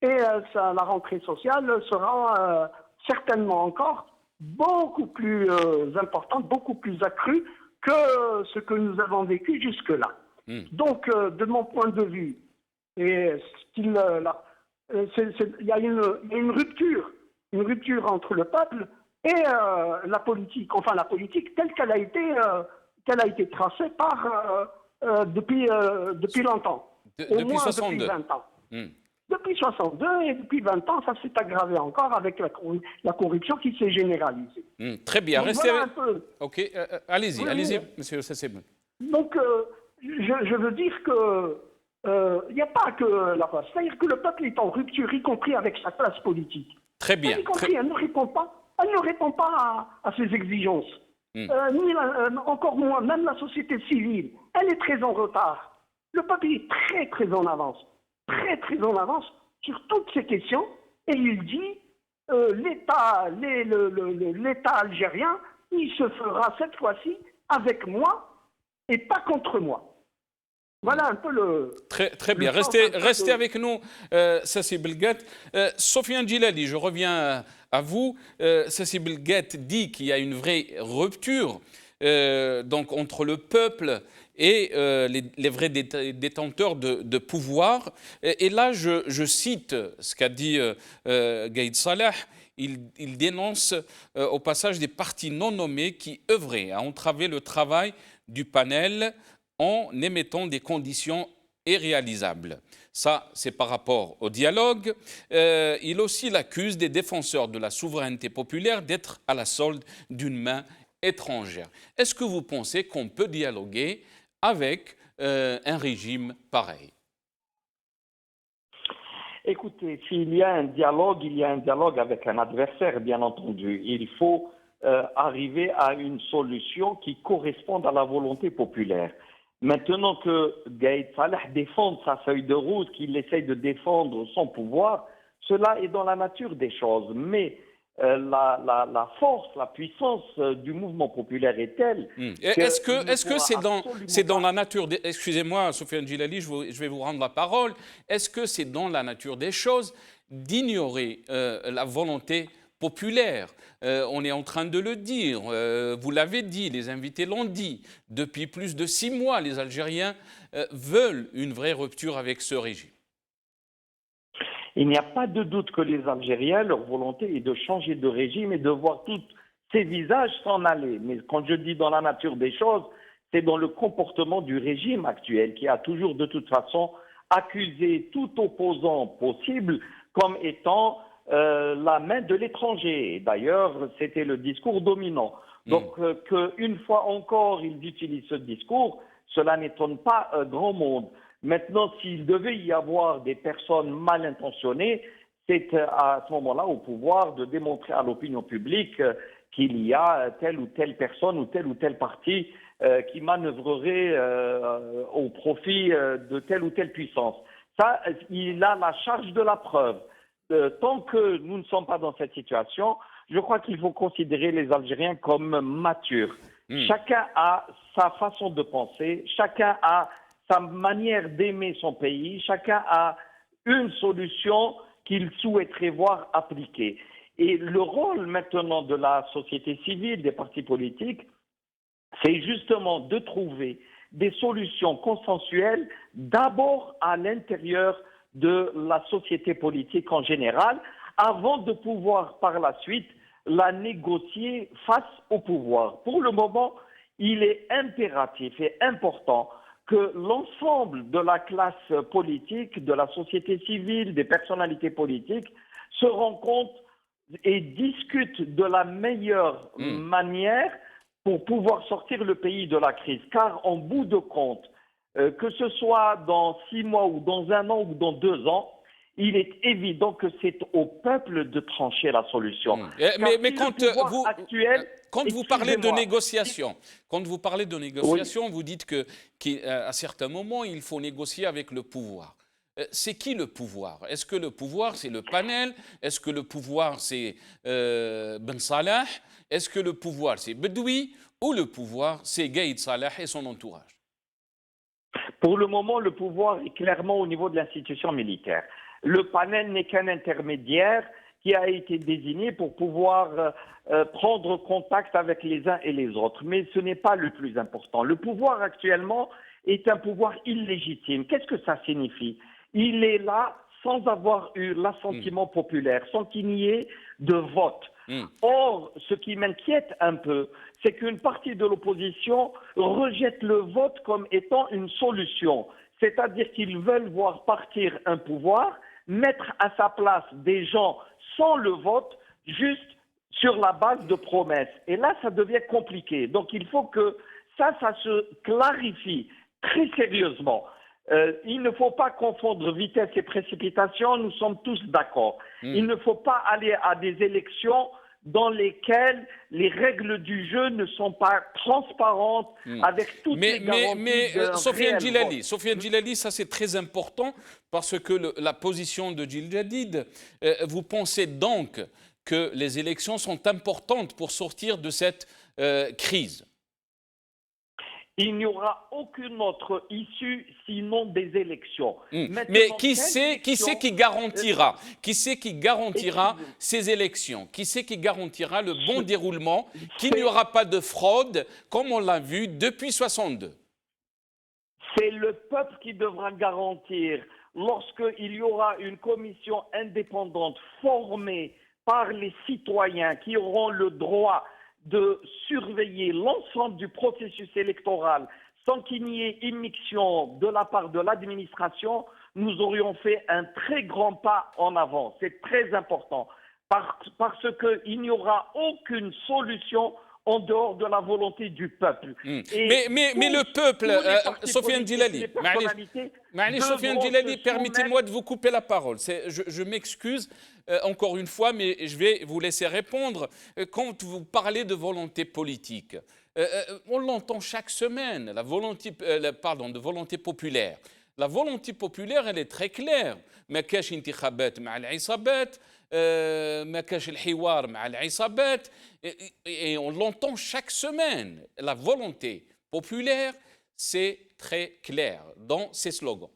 S5: et la rentrée sociale sera certainement encore beaucoup plus importante, beaucoup plus accrue que ce que nous avons vécu jusque-là. Donc, de mon point de vue, il y a une rupture entre le peuple et la politique, enfin la politique telle qu'elle a été tracée depuis longtemps, au moins
S1: 62.
S5: depuis 20 ans. Depuis 62 et depuis 20 ans, ça s'est aggravé encore avec la corruption qui s'est généralisée.
S1: Très bien,
S5: donc,
S1: restez
S5: voilà
S1: avec...
S5: un peu.
S1: Ok, allez-y,
S5: Oui,
S1: allez-y,
S5: oui.
S1: monsieur Sasseb.
S5: Donc, je veux dire que il n'y a pas que la place. C'est-à-dire que le peuple est en rupture, y compris avec sa classe politique.
S1: Très bien.
S5: Elle ne répond pas à ses exigences. Encore moins, même la société civile, elle est très en retard. Le peuple est très, très en avance. Très, très en avance sur toutes ces questions. Et il dit, l'État algérien, il se fera cette fois-ci avec moi et pas contre moi. Voilà un peu le...
S1: Très bien. Restez avec nous, Sassi Belgat. Sofiane Djilali, je reviens à vous. Sassi Belgat dit qu'il y a une vraie rupture donc, entre le peuple et les vrais détenteurs de pouvoir. Et là, je cite ce qu'a dit Gaïd Salah. Il dénonce au passage des partis non nommés qui œuvraient à entraver le travail du panel en émettant des conditions et réalisable. Ça, c'est par rapport au dialogue. Il aussi l'accuse des défenseurs de la souveraineté populaire d'être à la solde d'une main étrangère. Est-ce que vous pensez qu'on peut dialoguer avec un régime pareil?
S2: Écoutez, s'il y a un dialogue, il y a un dialogue avec un adversaire, bien entendu. Il faut arriver à une solution qui corresponde à la volonté populaire. Maintenant que Gaïd Salah défend sa feuille de route, qu'il essaye de défendre son pouvoir, cela est dans la nature des choses. Mais la force, la puissance du mouvement populaire est telle.
S1: Est-ce que c'est dans la nature des... Excusez-moi, Sofiane Djilali, je vais vous rendre la parole. Est-ce que c'est dans la nature des choses d'ignorer la volonté populaire? On est en train de le dire, vous l'avez dit, les invités l'ont dit. Depuis plus de 6 mois, les Algériens veulent une vraie rupture avec ce régime.
S2: Il n'y a pas de doute que les Algériens, leur volonté est de changer de régime et de voir tous ces visages s'en aller. Mais quand je dis dans la nature des choses, c'est dans le comportement du régime actuel qui a toujours de toute façon accusé tout opposant possible comme étant la main de l'étranger. D'ailleurs, c'était le discours dominant. Donc, qu'une fois encore, ils utilisent ce discours, cela n'étonne pas grand monde. Maintenant, s'il devait y avoir des personnes mal intentionnées, c'est à ce moment-là au pouvoir de démontrer à l'opinion publique qu'il y a telle ou telle personne ou tel parti qui manœuvrerait au profit de telle ou telle puissance. Ça, il a la charge de la preuve. Tant que nous ne sommes pas dans cette situation, je crois qu'il faut considérer les Algériens comme matures. Chacun a sa façon de penser, chacun a sa manière d'aimer son pays, chacun a une solution qu'il souhaiterait voir appliquée. Et le rôle maintenant de la société civile, des partis politiques, c'est justement de trouver des solutions consensuelles d'abord à l'intérieur de la société politique en général, avant de pouvoir par la suite la négocier face au pouvoir. Pour le moment, il est impératif et important que l'ensemble de la classe politique, de la société civile, des personnalités politiques se rencontrent et discutent de la meilleure manière pour pouvoir sortir le pays de la crise. Car en bout de compte, que ce soit dans 6 mois ou dans 1 an ou dans 2 ans, il est évident que c'est au peuple de trancher la solution.
S1: Mais quand vous parlez de négociation, oui, vous dites qu'à certains moments, il faut négocier avec le pouvoir. C'est qui le pouvoir? Est-ce que le pouvoir, c'est le panel? Est-ce que le pouvoir, c'est Ben Salah? Est-ce que le pouvoir, c'est Bedoui? Ou le pouvoir, c'est Gaïd Salah et son entourage?
S2: Pour le moment, le pouvoir est clairement au niveau de l'institution militaire. Le panel n'est qu'un intermédiaire qui a été désigné pour pouvoir prendre contact avec les uns et les autres. Mais ce n'est pas le plus important. Le pouvoir actuellement est un pouvoir illégitime. Qu'est-ce que ça signifie? Il est là sans avoir eu l'assentiment populaire, sans qu'il n'y ait de vote. Or, ce qui m'inquiète un peu, c'est qu'une partie de l'opposition rejette le vote comme étant une solution. C'est-à-dire qu'ils veulent voir partir un pouvoir, mettre à sa place des gens sans le vote, juste sur la base de promesses. Et là, ça devient compliqué. Donc, il faut que ça se clarifie très sérieusement. Il ne faut pas confondre vitesse et précipitation, nous sommes tous d'accord. Il ne faut pas aller à des élections dans lesquelles les règles du jeu ne sont pas transparentes avec toutes les garanties.
S1: Mais Sofiane Djilali, ça c'est très important parce que la position de Djil Jadid, vous pensez donc que les élections sont importantes pour sortir de cette crise?
S2: Il n'y aura aucune autre issue sinon des élections.
S1: Mais qui c'est qui garantira ces élections? Qui c'est qui garantira le bon déroulement, qu'il n'y aura pas de fraude, comme on l'a vu depuis 62?
S2: C'est le peuple qui devra garantir. Lorsqu'il y aura une commission indépendante formée par les citoyens qui auront le droit de surveiller l'ensemble du processus électoral sans qu'il n'y ait immixtion de la part de l'administration, nous aurions fait un très grand pas en avant. C'est très important parce qu'il n'y aura aucune solution en dehors de la volonté du peuple.
S1: Mais le peuple, Sofiane Djilali, Sofiane Djilali, permettez-moi de vous couper la parole. Je m'excuse encore une fois, mais je vais vous laisser répondre. Quand vous parlez de volonté politique, on l'entend chaque semaine, de volonté populaire. La volonté populaire, elle est très claire. ما كاش انتخابات مع العصابات ما كاش الحوار مع العصابات et on l'entend chaque semaine. La volonté populaire, c'est très clair dans ces slogans.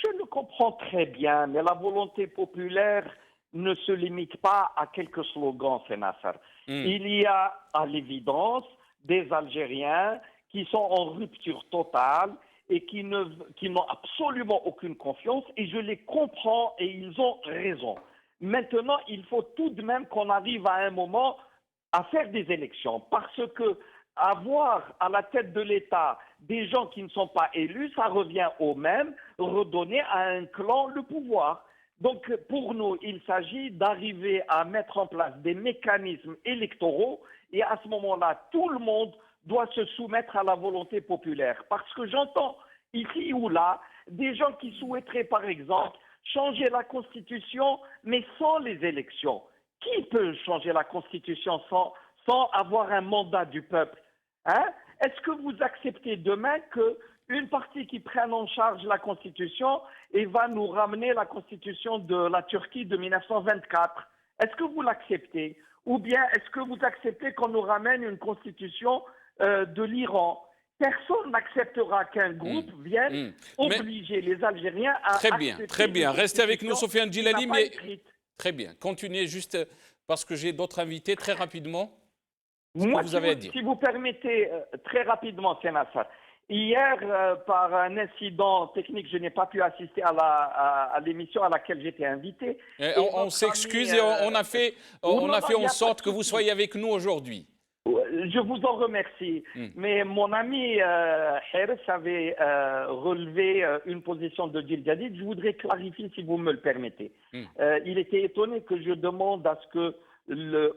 S2: Je le comprends très bien, mais la volonté populaire ne se limite pas à quelques slogans, Sénassar. Il y a à l'évidence des Algériens qui sont en rupture totale et qui n'ont absolument aucune confiance, et je les comprends et ils ont raison. Maintenant, il faut tout de même qu'on arrive à un moment à faire des élections, parce que avoir à la tête de l'État des gens qui ne sont pas élus, ça revient au même, redonner à un clan le pouvoir. Donc pour nous, il s'agit d'arriver à mettre en place des mécanismes électoraux, et à ce moment-là, tout le monde doit se soumettre à la volonté populaire. Parce que j'entends ici ou là des gens qui souhaiteraient, par exemple, changer la Constitution, mais sans les élections. Qui peut changer la Constitution sans avoir un mandat du peuple, hein? Est-ce que vous acceptez demain qu'une partie qui prenne en charge la Constitution et va nous ramener la Constitution de la Turquie de 1924? Est-ce que vous l'acceptez? Ou bien est-ce que vous acceptez qu'on nous ramène une Constitution de l'Iran? Personne n'acceptera qu'un groupe vienne obliger les Algériens à accepter.
S1: Très bien. Restez avec nous, Sofiane Djilali, mais très bien. Continuez juste parce que j'ai d'autres invités très rapidement.
S2: Moi,
S1: vous avez à dire.
S2: Si vous permettez, très rapidement, Sénassar. Hier, par un incident technique, je n'ai pas pu assister à l'émission à laquelle j'étais invité.
S1: On s'excuse et on a fait en sorte que vous soyez avec nous aujourd'hui.
S2: Je vous en remercie. Mais mon ami Heres avait relevé une position de Djil Jadid. Je voudrais clarifier, si vous me le permettez. Il était étonné que je demande à ce que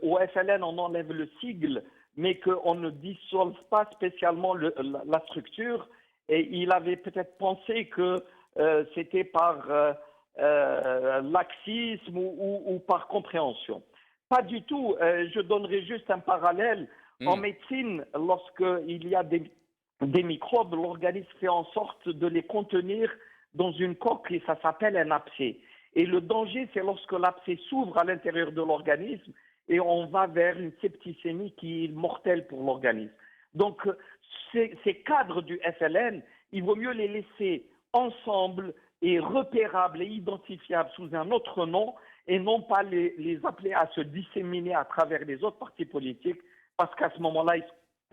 S2: au FLN, on enlève le sigle, mais qu'on ne dissolve pas spécialement la structure. Et il avait peut-être pensé que c'était par laxisme ou par compréhension. Pas du tout. Je donnerai juste un parallèle. En médecine, lorsqu'il y a des microbes, l'organisme fait en sorte de les contenir dans une coque et ça s'appelle un abcès. Et le danger, c'est lorsque l'abcès s'ouvre à l'intérieur de l'organisme et on va vers une septicémie qui est mortelle pour l'organisme. Donc, ces cadres du FLN, il vaut mieux les laisser ensemble et repérables et identifiables sous un autre nom et non pas les appeler à se disséminer à travers les autres partis politiques, parce qu'à ce moment-là,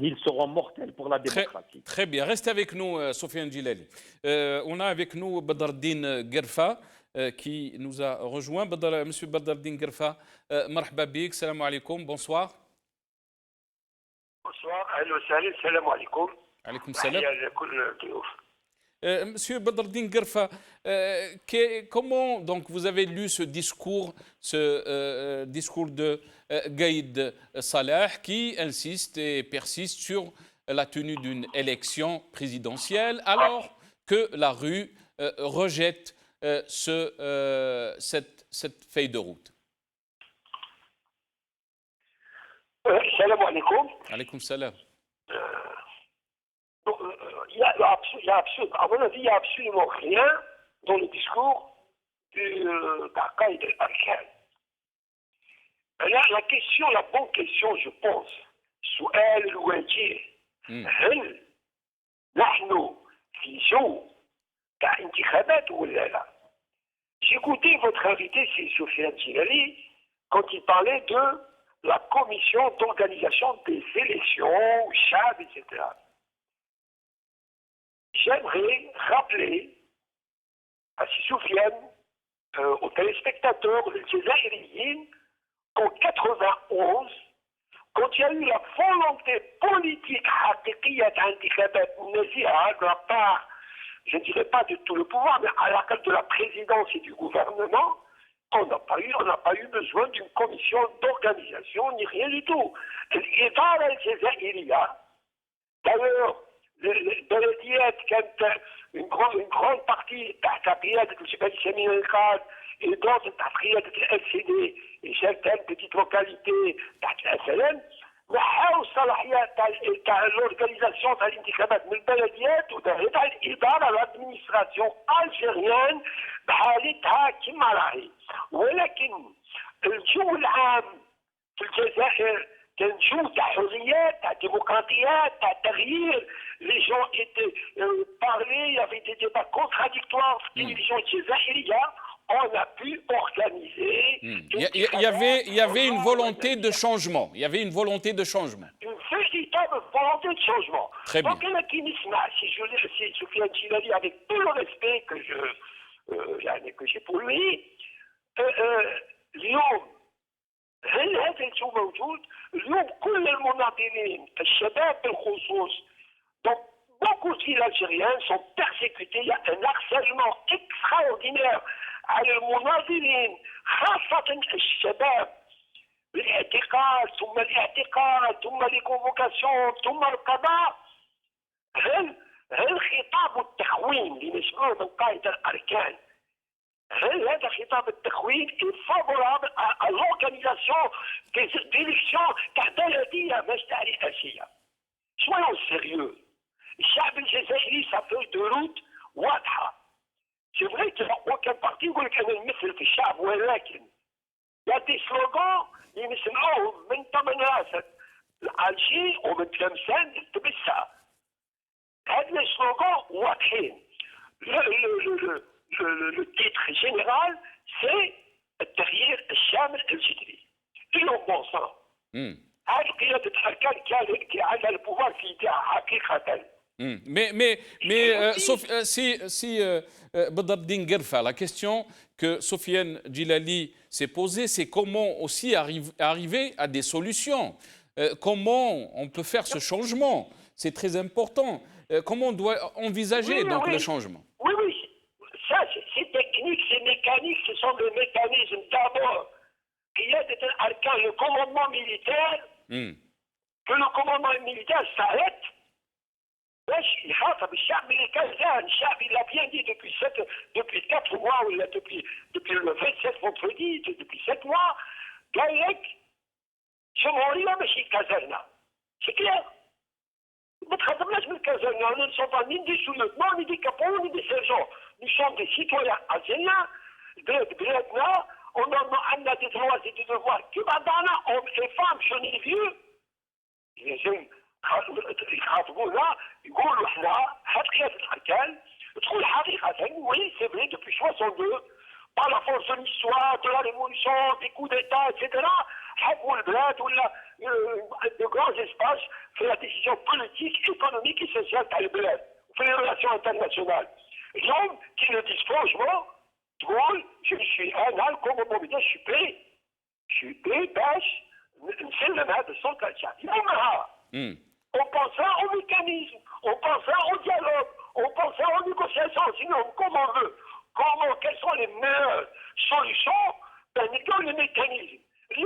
S2: ils seront mortels pour la démocratie.
S1: Très bien. Restez avec nous, Sofiane Djilali. On a avec nous Badreddine Guerfa qui nous a rejoint. Monsieur Badreddine Guerfa, marhaba bik, salam alaikum, bonsoir.
S6: Bonsoir, salam alaikum.
S1: Alaikum salam. Monsieur Badreddine Guerfa, comment donc vous avez lu ce discours de Gaïd Salah qui insiste et persiste sur la tenue d'une élection présidentielle alors que la rue rejette cette feuille de route?
S6: Salam alaikum.
S1: Alaikum salam.
S6: À mon avis, il n'y a absolument rien dans le discours d'Aqaïd al-Arkan. La question, la bonne question, je pense, سؤال الوجيه هل نحن في جو تاع انتخابات ولا لا؟ J'ai écouté votre invité, c'est Sofiane Djilali, quand il parlait de la commission d'organisation des élections, CHAD, etc. J'aimerais rappeler à Sofiane, aux téléspectateurs, aux Algériens, qu'en 91, quand il y a eu la volonté politique حقيقية انتخابات نزيهة de la part, je ne dirais pas de tout le pouvoir, mais à la de la présidence et du gouvernement, on n'a pas eu besoin d'une commission d'organisation ni rien du tout. الإدارة الجزائرية, d'ailleurs, البلديات كانت une grande partie تحت قيادة الجبال سمين القاد et d'autres تحت قيادة LCD et certaines petites localités تحت الأسلام نحاو الصلاحيات تاع l'organisation تاع الانتخابات من البلديات وتاع الإدارة l'administration algérienne بحالتها كما راهي. ولكن الجو العام في الجزائر كان جو تاع حريات تاع ديمقراطيات تاع تغيير. Les gens étaient parlés, il y avait des débats contradictoires في التلفزيون الجزائرية. On a pu organiser.
S1: Il y avait une volonté de changement. Il y avait une volonté de changement.
S6: Une véritable volonté de changement.
S1: Très bien.
S6: Donc, si Soufiane Djilali, avec tout le respect que j'ai pour lui, اليوم هل هذا الشيء موجود؟ اليوم كل المناضلين الشباب بالخصوص donc beaucoup de villes algériennes sont persécutées. Il y a un harcèlement extraordinaire على المناضلين خاصة الشباب. الاعتقال ثم الاعتقال ثم ليكونفوكاسيون ثم القضاء. هل خطاب التخوين اللي نسمعوه من قائد الأركان هل هذا خطاب التخوين فافورابل à l'organisation des élections تاع بلدية مش تاع رئاسية؟ Soyons sérieux. الشعب الجزائري sa feuille de route واضحة. C'est vrai qu'il n'y a aucun parti يقول لك أنا نمثل في الشعب ولكن il y a des slogans اللي نسمعوهم من طمناسة العالجي ومن تلمسان التبسة. هاد لي slogans واضحين. Le titre général, c'est التغيير الشامل الجذري. اليوم بون سان. هذه قيادة الأركان كانت عندها البوفار في يدها حقيقة.
S1: Mais si Badr Din Guerfa, la question que Soufiane Djilali s'est posée, c'est comment aussi arriver à des solutions. Comment on peut faire ce changement? C'est très important. Comment on doit envisager donc le changement?
S6: Oui. Ça, c'est technique, c'est mécanique, ce sont des mécanismes. D'abord, قيادة الأركان, le commandement militaire, que le commandement militaire s'arrête. باش يخاطب الشعب اللي كان زاهد. الشعب il a bien dit depuis 4 mois ولا depuis le 27 vendredi, depuis 7 mois, قال لك جمهورية ماشي كازرنا. C'est clair. ما تخاطبناش من كازرنا. Nous ne sommes pas ni des sous-lieutenants, ni des capots, ni des sergents. Nous sommes des citoyens algériens. بلادنا on a des droits et des devoirs. كيما عندنا hommes et femmes, jeunes et vieux. لازم يخاطبونا يقولوا احنا هاد قيادة الأركان تقول حقيقة oui c'est vrai depuis 62 par la force de l'histoire, de la révolution, des coups d'état, etc. حكموا البلاد ولا de grands espaces في la décision politique, économique et sociale تاع البلاد وفي les relations internationales. اليوم qui le disent franchement تقول je suis أنا الكوموندمون بتاعي je suis prêt باش نسلم هذا السلطة الشعبية. يومها on pensera au mécanisme, on pensera au dialogue, on pensera aux négociations, sinon comme on veut. Quelles sont les meilleures solutions? Ben, les mécanismes. Il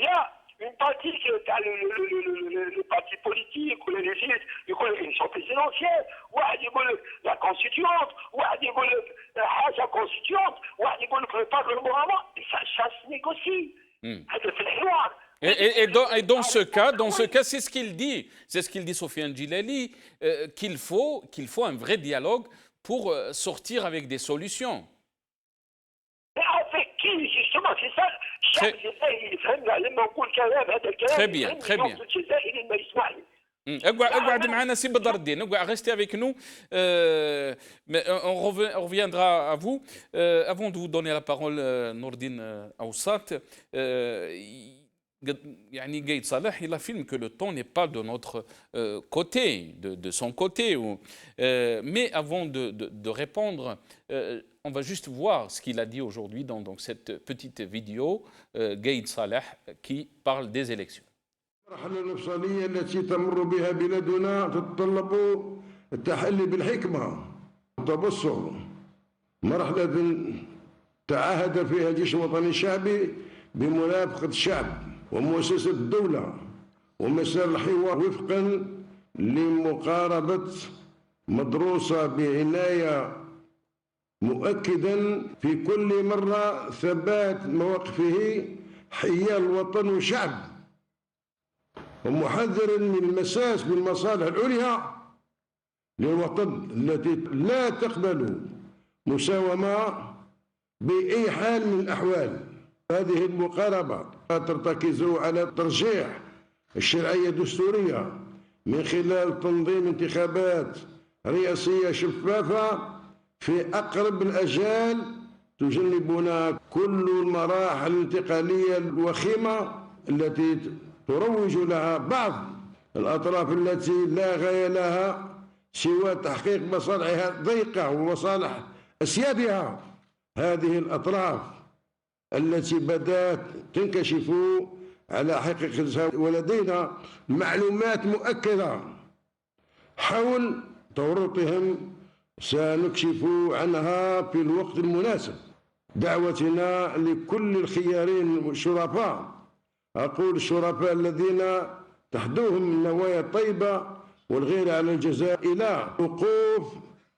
S6: y a une partie qui est le parti politique, ou les élections présidentielles, ou la constituante, ou la constituante, ou le parlement, et ça se négocie.
S1: Et dans ce cas, c'est ce qu'il dit Soufiane Djilali, qu'il faut un vrai dialogue pour sortir avec des solutions.
S6: Mais avec qui, justement, c'est ça.
S1: Très bien. اقعد معنا سي بدر الدين, restez avec nous. Mais on reviendra à vous. Avant de vous donner la parole, Nourdine Aoussat, Gaïd Salah, il affirme que le temps n'est pas de notre côté, de son côté. Mais avant de répondre, on va juste voir ce qu'il a dit aujourd'hui dans cette petite vidéo, Gaïd Salah, qui parle des élections.
S7: المرحلة المفصلية التي تمر بها بلادنا تتطلب التحلي بالحكمة والتبصر. مرحلة تعهد فيها الجيش الوطني الشعبي بمرافقة الشعب ومؤسسة الدولة ومسار الحوار وفقا لمقاربة مدروسة بعناية مؤكدا في كل مرة ثبات مواقفه حيال الوطن والشعب ومحذرا من المساس بالمصالح العليا للوطن التي لا تقبل مساومة بأي حال من الأحوال. هذه المقاربة ترتكز على ترجيح الشرعية الدستورية من خلال تنظيم انتخابات رئاسية شفافة في أقرب الأجال تجنبنا كل المراحل الانتقالية الوخيمة التي تروج لها بعض الأطراف التي لا غاية لها سوى تحقيق مصالحها الضيقة ومصالح أسيادها. هذه الأطراف التي بدأت تنكشف على حقيقتها ولدينا معلومات مؤكدة حول تورطهم سنكشف عنها في الوقت المناسب. دعوتنا لكل الخيارين الشرفاء، أقول الشرفاء الذين تحدوهم النوايا الطيبة والغير على الجزاء إلى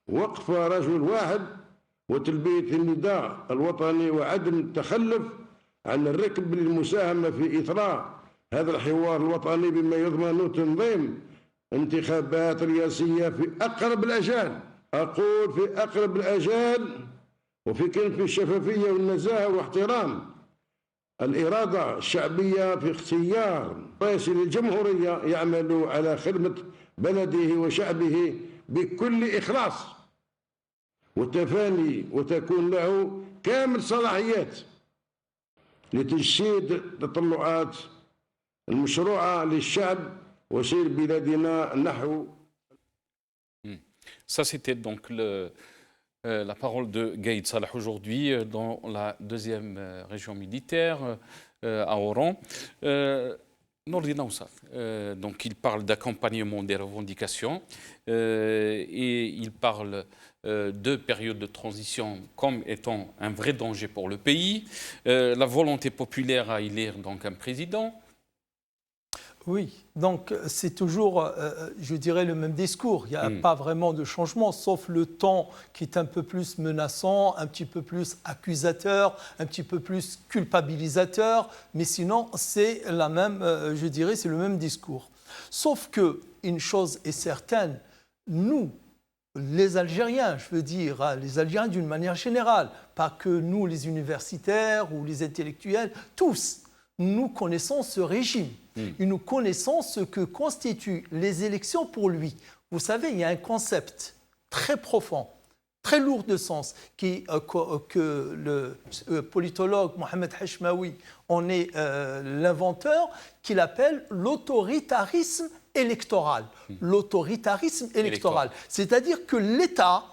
S7: وقف رجل واحد وتلبية النداء الوطني وعدم التخلف عن الركب للمساهمة في إثراء هذا الحوار الوطني بما يضمن تنظيم انتخابات رئاسية في أقرب الأجال. أقول في أقرب الأجال وفي كلمة الشفافية والنزاهة واحترام الإرادة الشعبية في اختيار رئيس للجمهورية يعمل على خدمة بلده وشعبه بكل إخلاص والتفاني وتكون له كامل صلاحيات لتجسيد التطلعات المشروعة للشعب وسير بلادنا نحو.
S1: Ça, c'était donc la parole de Gaïd Salah aujourd'hui dans la deuxième région militaire, à Oran. Nordina Oussaf, donc il parle d'accompagnement des revendications et il parle de périodes de transition comme étant un vrai danger pour le pays, la volonté populaire à élire donc un président.
S3: Oui, donc c'est toujours, je dirais, le même discours. Il n'y a pas vraiment de changement, sauf le ton qui est un peu plus menaçant, un petit peu plus accusateur, un petit peu plus culpabilisateur. Mais sinon, c'est la même, je dirais, c'est le même discours. Sauf qu'une chose est certaine, nous, les Algériens, je veux dire, les Algériens d'une manière générale, pas que nous, les universitaires ou les intellectuels, tous, nous connaissons ce régime. Et nous connaissons ce que constituent les élections pour lui. Vous savez, il y a un concept très profond, très lourd de sens, que le politologue Mohamed Hachmaoui en est l'inventeur, qu'il appelle l'autoritarisme électoral. L'autoritarisme électoral. C'est-à-dire que l'État,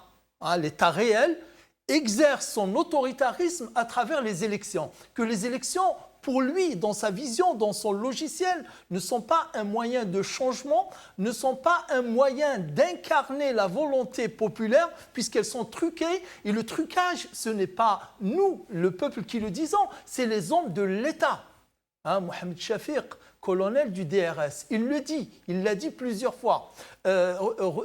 S3: l'État réel, exerce son autoritarisme à travers les élections. Que les élections, pour lui, dans sa vision, dans son logiciel, ne sont pas un moyen de changement, ne sont pas un moyen d'incarner la volonté populaire, puisqu'elles sont truquées. Et le trucage, ce n'est pas nous, le peuple, qui le disons, c'est les hommes de l'État. Mohamed Shafiq, colonel du DRS, il le dit, il l'a dit plusieurs fois.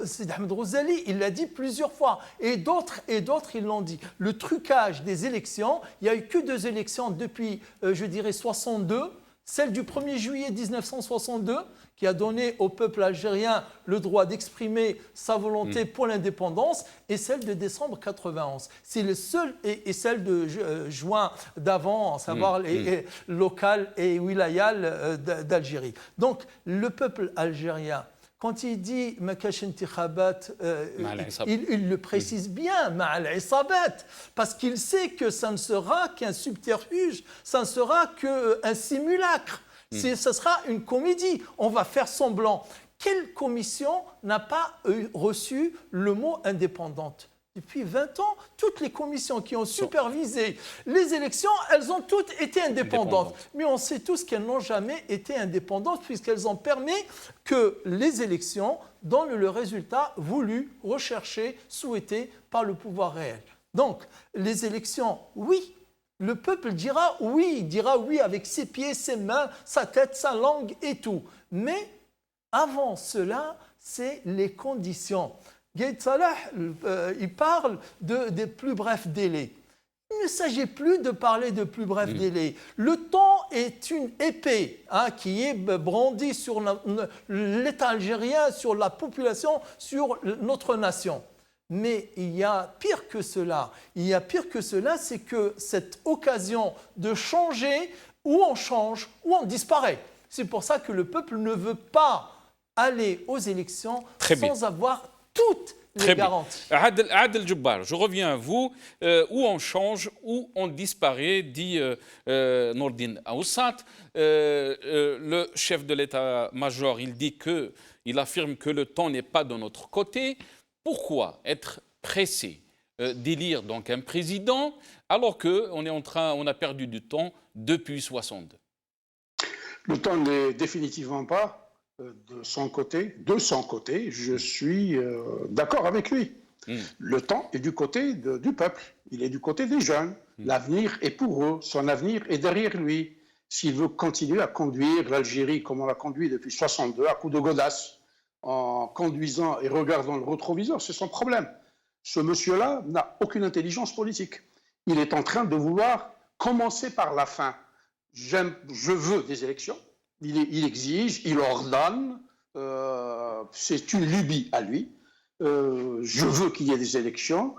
S3: Sidi Ahmed Rouzali, il l'a dit plusieurs fois. Et d'autres, ils l'ont dit. Le trucage des élections, il n'y a eu que 2 élections depuis, je dirais, 62. Celle du 1er juillet 1962, qui a donné au peuple algérien le droit d'exprimer sa volonté pour l'indépendance, et celle de décembre 91. C'est le seul, et celle de juin d'avant, à savoir les locales et wilayales d'Algérie. Donc, le peuple algérien, quand il dit Makash Intikhabat, il le précise bien, Ma'al Isabat, parce qu'il sait que ça ne sera qu'un subterfuge, ça ne sera qu'un simulacre. Ce sera une comédie. On va faire semblant. Quelle commission n'a pas reçu le mot indépendante ? Depuis 20 ans, toutes les commissions qui ont supervisé les élections, elles ont toutes été indépendantes. Mais on sait tous qu'elles n'ont jamais été indépendantes puisqu'elles ont permis que les élections donnent le résultat voulu, recherché, souhaité par le pouvoir réel. Donc, les élections, oui, le peuple dira oui avec ses pieds, ses mains, sa tête, sa langue et tout. Mais avant cela, c'est les conditions. Gaïd Salah, il parle des plus brefs délais. Il ne s'agit plus de parler de plus brefs délais. Le temps est une épée qui est brandie sur l'État algérien, sur la population, sur notre nation. Mais il y a pire que cela. C'est que cette occasion de changer, ou on change, ou on disparaît. C'est pour ça que le peuple ne veut pas aller aux élections sans avoir toutes les garanties.
S1: Adel Djebbar, je reviens à vous. Où on change, où on disparaît, dit Nordine Aoussat. Le chef de l'état-major, il affirme que le temps n'est pas de notre côté. Pourquoi être pressé d'élire donc un président alors qu'on a perdu du temps depuis 62 ?
S4: Le temps n'est définitivement pas de son côté, je suis d'accord avec lui. Le temps est du côté du peuple, il est du côté des jeunes. L'avenir est pour eux, son avenir est derrière lui. S'il veut continuer à conduire l'Algérie comme on l'a conduit depuis 62, à coups de godasse, en conduisant et regardant le rétroviseur, c'est son problème. Ce monsieur-là n'a aucune intelligence politique. Il est en train de vouloir commencer par la fin. Je veux des élections. Il exige, il ordonne, c'est une lubie à lui. Je veux qu'il y ait des élections.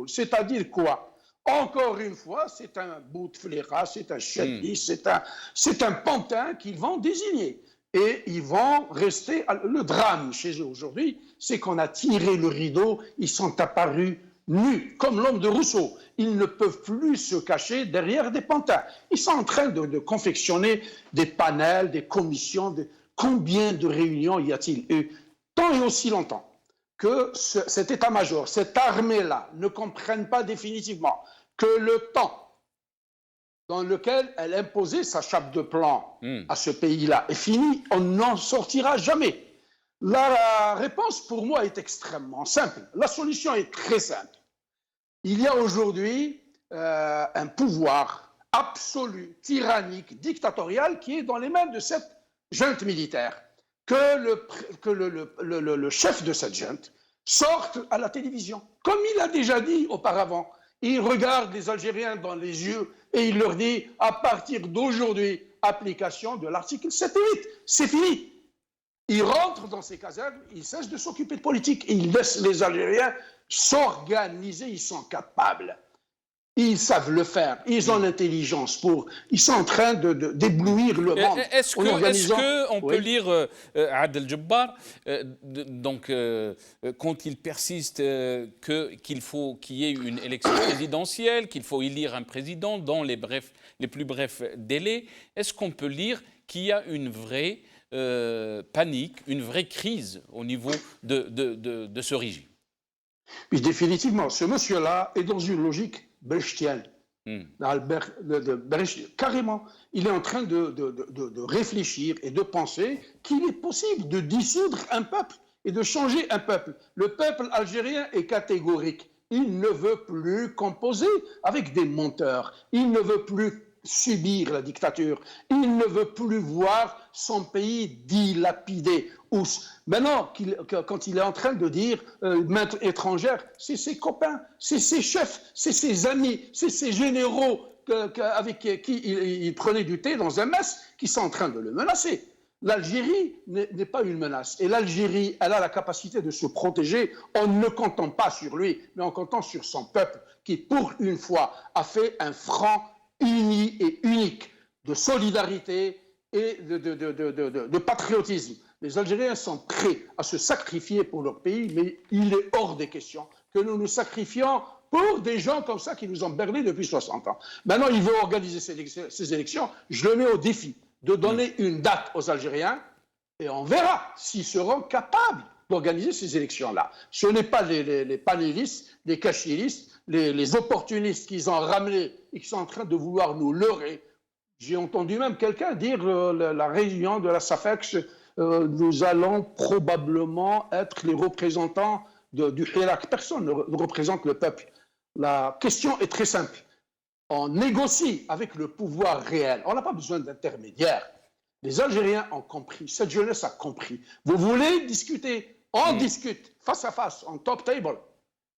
S4: C'est-à-dire quoi? Encore une fois, c'est un Bouteflika, c'est un Chadi, c'est un pantin qu'ils vont désigner. Et ils vont rester... Le drame chez eux aujourd'hui, c'est qu'on a tiré le rideau, ils sont apparus nus, comme l'homme de Rousseau. Ils ne peuvent plus se cacher derrière des pantins. Ils sont en train de confectionner des panels, des commissions. Combien de réunions y a-t-il eu, tant et aussi longtemps, que cet état-major, cette armée-là, ne comprenne pas définitivement que le temps dans lequel elle imposait sa chape de plomb à ce pays-là est fini, on n'en sortira jamais. La réponse, pour moi, est extrêmement simple. La solution est très simple. Il y a aujourd'hui un pouvoir absolu, tyrannique, dictatorial qui est dans les mains de cette junte militaire. Que le chef de cette junte sorte à la télévision. Comme il a déjà dit auparavant, il regarde les Algériens dans les yeux et il leur dit à partir d'aujourd'hui, application de l'article 7 et 8. C'est fini. Il rentre dans ses casernes, il cesse de s'occuper de politique et il laisse les Algériens s'organiser, ils sont capables. Ils savent le faire, ils ont l'intelligence ils sont en train d'éblouir le monde.
S1: Est-ce qu'on peut lire Adel Djebbar, quand il persiste qu'il faut qu'il y ait une élection présidentielle, qu'il faut élire un président dans les plus brefs délais, est-ce qu'on peut lire qu'il y a une vraie panique, une vraie crise au niveau de ce régime?
S4: Oui, définitivement. Ce monsieur-là est dans une logique brechtienne. Carrément. Il est en train de réfléchir et de penser qu'il est possible de dissoudre un peuple et de changer un peuple. Le peuple algérien est catégorique. Il ne veut plus composer avec des menteurs. Il ne veut plus subir la dictature. Il ne veut plus voir son pays dilapidé. Maintenant, quand il est en train de dire main étrangère, c'est ses copains, c'est ses chefs, c'est ses amis, c'est ses généraux avec qui il prenait du thé dans un mess qui sont en train de le menacer. L'Algérie n'est pas une menace. Et l'Algérie, elle a la capacité de se protéger en ne comptant pas sur lui, mais en comptant sur son peuple qui, pour une fois, a fait un front uni et unique de solidarité et de patriotisme. Les Algériens sont prêts à se sacrifier pour leur pays, mais il est hors des questions que nous nous sacrifions pour des gens comme ça qui nous ont berné depuis 60 ans. Maintenant, il veut organiser ces élections. Je le mets au défi de donner une date aux Algériens et on verra s'ils seront capables d'organiser ces élections-là. Ce n'est pas les panélistes, les cachilistes, les opportunistes qu'ils ont ramenés et qui sont en train de vouloir nous leurrer. J'ai entendu même quelqu'un dire la réunion de la SAFEX, nous allons probablement être les représentants du Hirak. Personne ne représente le peuple. La question est très simple. On négocie avec le pouvoir réel. On n'a pas besoin d'intermédiaires. Les Algériens ont compris. Cette jeunesse a compris. Vous voulez discuter? On discute face à face, en top table,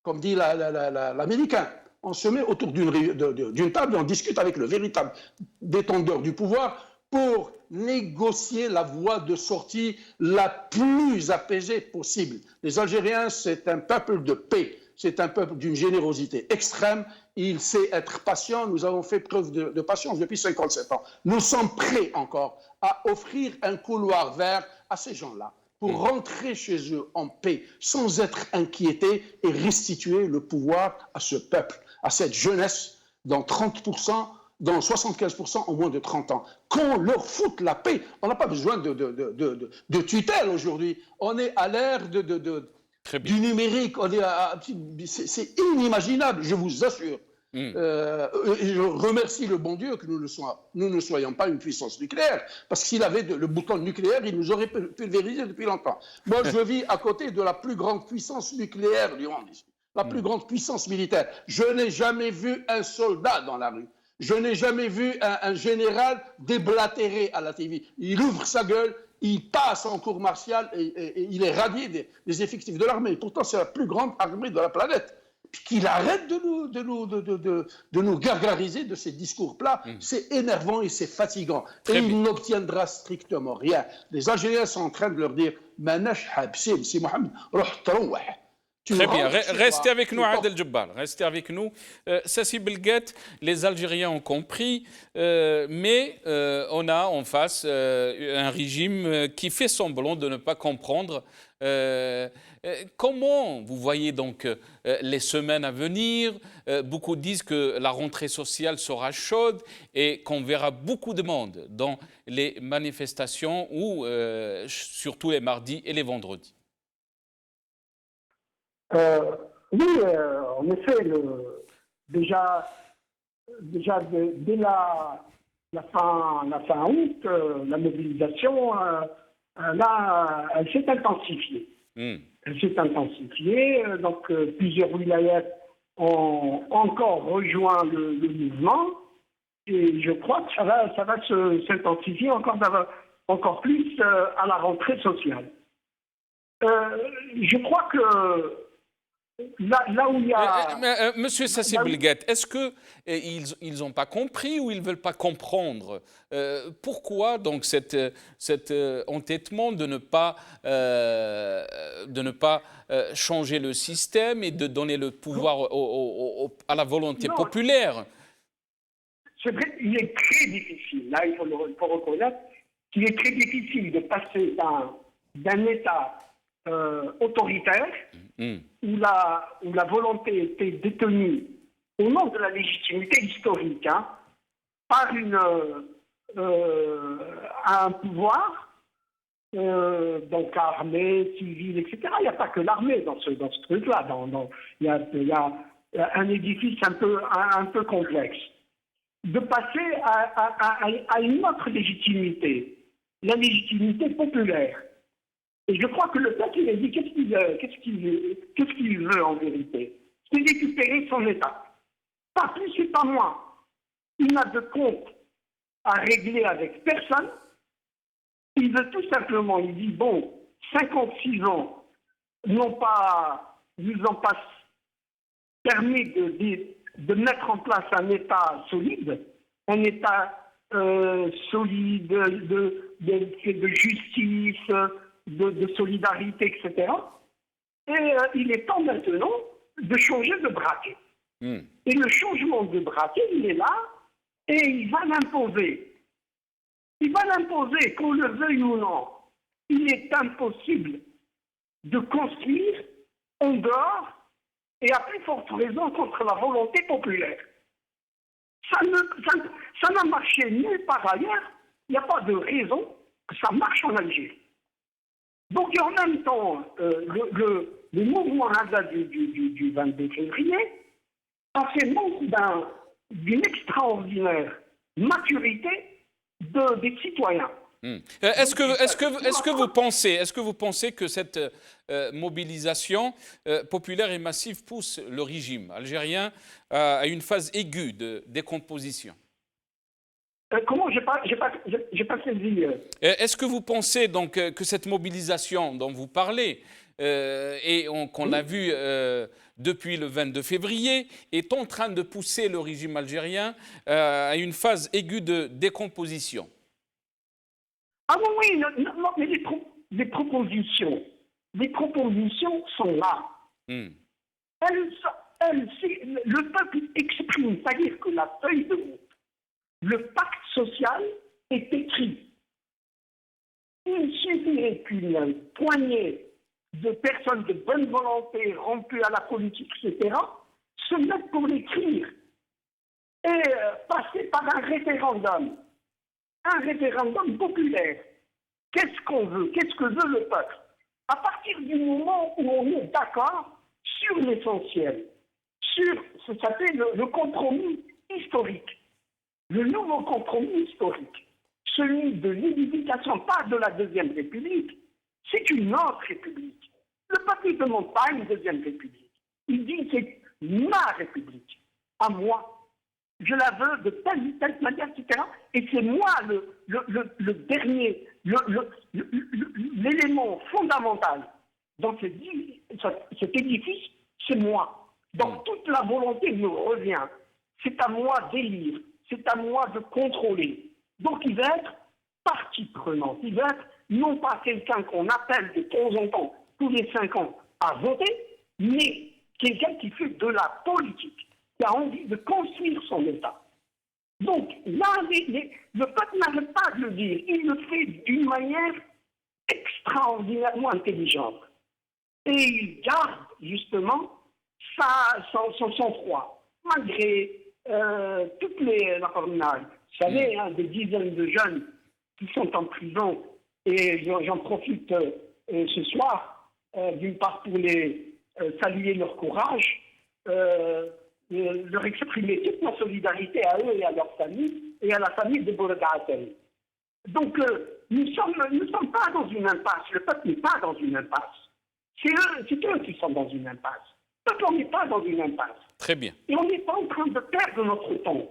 S4: comme dit l'Américain. On se met autour d'une table et on discute avec le véritable détenteur du pouvoir pour négocier la voie de sortie la plus apaisée possible. Les Algériens, c'est un peuple de paix, c'est un peuple d'une générosité extrême. Il sait être patient. Nous avons fait preuve de patience depuis 57 ans. Nous sommes prêts encore à offrir un couloir vert à ces gens-là pour rentrer chez eux en paix, sans être inquiétés et restituer le pouvoir à ce peuple, à cette jeunesse, dans 30%, dans 75% en moins de 30 ans. Qu'on leur foute la paix. On n'a pas besoin de tutelle aujourd'hui. On est à l'ère du numérique. C'est inimaginable, je vous assure. Je remercie le bon Dieu que nous ne soyons pas une puissance nucléaire, parce que s'il avait le bouton nucléaire, il nous aurait pulvérisé depuis longtemps. Moi, je vis à côté de la plus grande puissance nucléaire du monde, la plus grande puissance militaire. Je n'ai jamais vu un soldat dans la rue. Je n'ai jamais vu un général déblatérer à la TV. Il ouvre sa gueule, il passe en cour martiale et il est radié des effectifs de l'armée. Pourtant, c'est la plus grande armée de la planète. Qu'il arrête de nous gargariser de ces discours plats. C'est énervant et c'est fatigant. Et il n'obtiendra strictement rien. Les Algériens sont en train de leur dire « Manash habsim, si Mohamed, roh tarouah ».
S1: Très bien, restez avec nous, Adel Djebbal, restez avec nous. Sassi Belguet, les Algériens ont compris, mais on a en face un régime qui fait semblant de ne pas comprendre. Comment vous voyez donc les semaines à venir? Beaucoup disent que la rentrée sociale sera chaude et qu'on verra beaucoup de monde dans les manifestations, ou surtout les mardis et les vendredis.
S5: Oui, en effet, déjà dès la fin août, la mobilisation, là, elle s'est intensifiée. Elle s'est intensifiée, donc plusieurs wilayats ont encore rejoint le mouvement, et je crois que ça va s'intensifier encore plus à la rentrée sociale. Je crois que là où il y a...
S1: Monsieur Sassi Belguet, est-ce qu'ils n'ont pas compris ou ils ne veulent pas comprendre? Pourquoi donc cet entêtement de ne pas changer le système et de donner le pouvoir à la volonté populaire?
S5: C'est vrai, il est très difficile, là il faut reconnaître qu'il est très difficile de passer d'un État autoritaire, où la volonté était détenue au nom de la légitimité historique, par un pouvoir, donc armée, civile, etc. Il n'y a pas que l'armée dans ce truc-là. Il y a un édifice un peu complexe. De passer à une autre légitimité, la légitimité populaire. Et je crois que le peuple, il a dit qu'est-ce qu'il veut en vérité? C'est récupérer son État. Pas plus et pas moins. Il n'a de compte à régler avec personne. Il veut tout simplement, il dit, bon, 56 ans nous ont pas permis de mettre en place un État solide, solide de justice, de solidarité, etc. Et il est temps maintenant de changer de braquet. Et le changement de braquet, il est là, et il va l'imposer. Il va l'imposer, qu'on le veuille ou non. Il est impossible de construire en dehors et à plus forte raison contre la volonté populaire. Ça n'a marché nulle part ailleurs. Il n'y a pas de raison que ça marche en Algérie. Donc, en même temps, le mouvement Nahda du 22 février a fait montre d'une extraordinaire maturité des citoyens.
S1: Est-ce que vous pensez que cette mobilisation populaire et massive pousse le régime algérien à une phase aiguë de décomposition?
S5: Comment? J'ai pas saisi.
S1: Est-ce que vous pensez donc que cette mobilisation dont vous parlez et qu'on a vu depuis le 22 février est en train de pousser le régime algérien à une phase aiguë de décomposition?
S5: Ah non, oui, non, mais les propositions sont là. Le peuple exprime, c'est-à-dire que la feuille de route, le pacte social est écrit. Il suffirait qu'une poignée de personnes de bonne volonté, rompues à la politique, etc., se mettent pour l'écrire et passer par un référendum populaire. Qu'est-ce qu'on veut? Qu'est-ce que veut le peuple? À partir du moment où on est d'accord sur l'essentiel, sur ce que ça fait le compromis historique, le nouveau compromis historique, celui de l'édification, pas de la Deuxième République, c'est une autre République. Le peuple ne demande pas une Deuxième République. Il dit c'est ma République, à moi. Je la veux de telle ou telle manière, etc. Et c'est moi le dernier, l'élément fondamental dans cet édifice, c'est moi. Donc toute la volonté me revient. C'est à moi d'élire, c'est à moi de contrôler. Donc il va être partie prenante. Il va être non pas quelqu'un qu'on appelle de temps en temps, tous les 5 ans, à voter, mais quelqu'un qui fait de la politique, qui a envie de construire son État. Donc là, le peuple n'arrête pas de le dire. Il le fait d'une manière extraordinairement intelligente. Et il garde justement son sang-froid, malgré toutes la promenade. Vous savez, des dizaines de jeunes qui sont en prison, et j'en profite ce soir, d'une part pour les saluer leur courage, leur exprimer toute ma solidarité à eux et à leur famille, et à la famille de Bourg-Atel. Donc, nous ne sommes pas dans une impasse. Le peuple n'est pas dans une impasse. C'est eux qui sont dans une impasse. Le peuple n'est pas dans une impasse.
S1: Très bien.
S5: Et on n'est pas en train de perdre notre temps.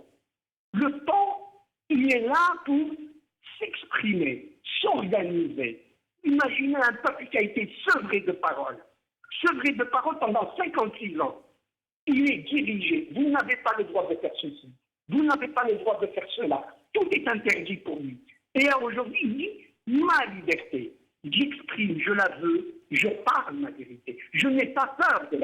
S5: Le temps, il est là pour s'exprimer, s'organiser. Imaginez un peuple qui a été sevré de parole pendant 56 ans. Il est dirigé. Vous n'avez pas le droit de faire ceci. Vous n'avez pas le droit de faire cela. Tout est interdit pour lui. Et aujourd'hui, il dit, ma liberté, j'exprime, je la veux, je parle ma vérité. Je n'ai pas peur de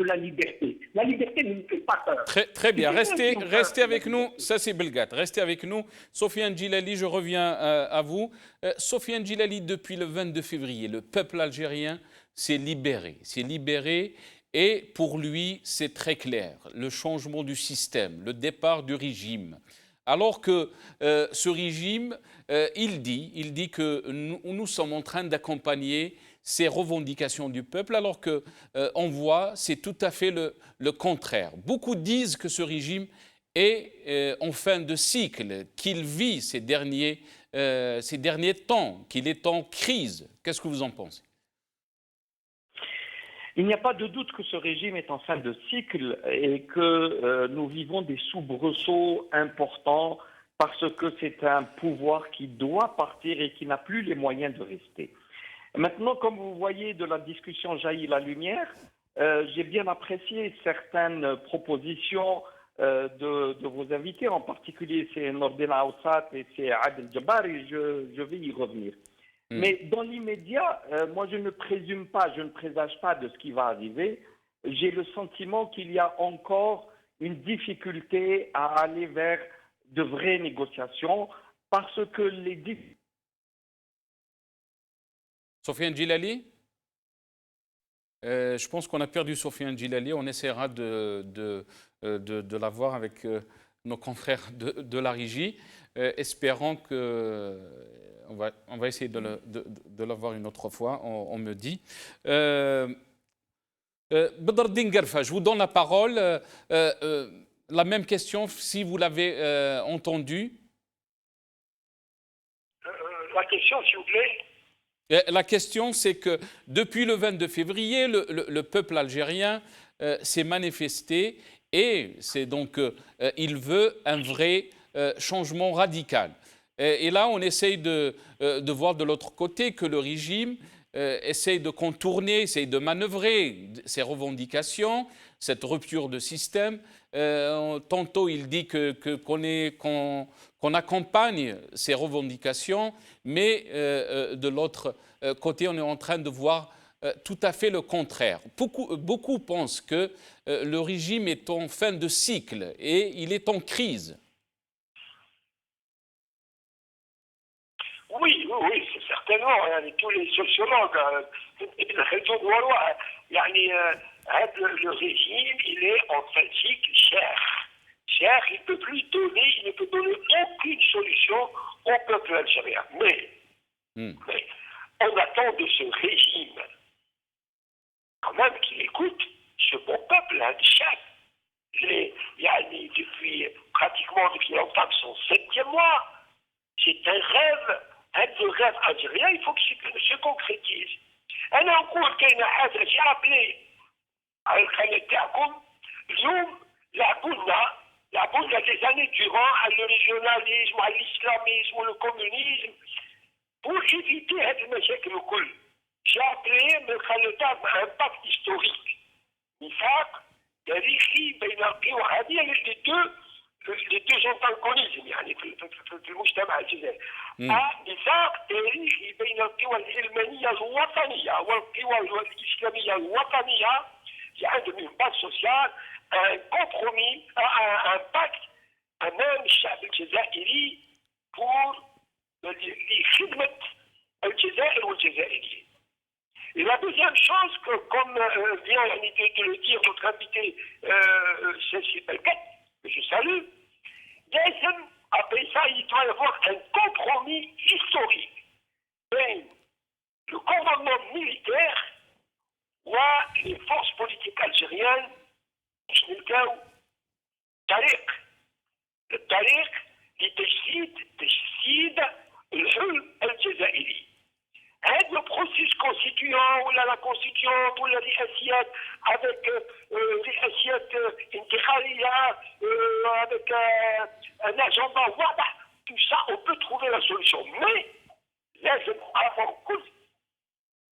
S5: la liberté. La liberté ne me fait pas peur.
S1: Très bien. Restez avec nous. Ça, c'est Belgat. Restez avec nous. Sofiane Djilali, je reviens à vous. Sofiane Djilali, depuis le 22 février, le peuple algérien s'est libéré. Et pour lui, c'est très clair. Le changement du système, le départ du régime. Alors que ce régime, il dit que nous sommes en train d'accompagner ces revendications du peuple, alors qu'on voit c'est tout à fait le contraire. Beaucoup disent que ce régime est en fin de cycle, qu'il vit ces derniers temps, qu'il est en crise. Qu'est-ce que vous en pensez?
S2: Il n'y a pas de doute que ce régime est en fin de cycle et que nous vivons des soubresauts importants parce que c'est un pouvoir qui doit partir et qui n'a plus les moyens de rester. Maintenant, comme vous voyez, de la discussion jaillit la lumière. J'ai bien apprécié certaines propositions de vos invités, en particulier c'est Nordina Aoussat et c'est Adel Jabbar, et je vais y revenir. Mais dans l'immédiat, moi je ne présage pas de ce qui va arriver. J'ai le sentiment qu'il y a encore une difficulté à aller vers de vraies négociations parce que les...
S1: Sofiane Djilali, Je pense qu'on a perdu Sofiane Djilali. On essaiera de l'avoir avec nos confrères de la régie, espérant que... On va essayer de l'avoir une autre fois, on me dit. Bedreddine Guerfa, je vous donne la parole. La même question, si vous l'avez entendue.
S6: La question, s'il vous plaît.
S1: La question, c'est que depuis le 22 février, le peuple algérien s'est manifesté et c'est donc il veut un vrai changement radical. Et là, on essaye de voir de l'autre côté que le régime essaye de contourner, essaye de manœuvrer ses revendications, cette rupture de système. Tantôt, il dit qu'on accompagne ces revendications, mais de l'autre côté, on est en train de voir tout à fait le contraire. Beaucoup pensent que le régime est en fin de cycle et il est en crise.
S6: Oui, c'est certainement. Tous les sociologues, le régime, il est en fin de cycle cher. Cher, il ne peut plus donner, il ne peut donner aucune solution au peuple algérien. Mais on attend de ce régime quand même qu'il écoute ce bon peuple, Tchad. Pratiquement depuis l'entame son 7e mois. C'est un rêve. Le rêve algérien, il faut que se concrétise. أنا نقول كاينة حاجة جابلي على القناة تاعكم اليوم لعبونا des années durant على الريجيوناليزم وعلى الإسلاميزم والكومونيزم pour éviter هذه المشاكل الكل. جابلي من القناة مع un pacte historique. ميثاق تاريخي بين القوى هذه les deux antagonismes يعني في المجتمع الجزائري. ميثاق تاريخي بين القوى العلمانية الوطنية والقوى الإسلامية الوطنية qui عندهم une base sociale, un compromis, un pacte أمام الشعب الجزائري pour لخدمة الجزائر والجزائريين. Et la deuxième chose, que, comme vient de le dire notre invité Cécile Belkacem, que je salue, après ça, il doit y avoir un compromis historique. Le commandement militaire ou les forces politiques algériennes, le tariq, تجسيد الحلم الجزائري. هذا le processus constituant ou la constituante ou les assiettes avec les assiettes intégrales avec un agenda واضح, tout ça on peut trouver la solution. Mais لازم avant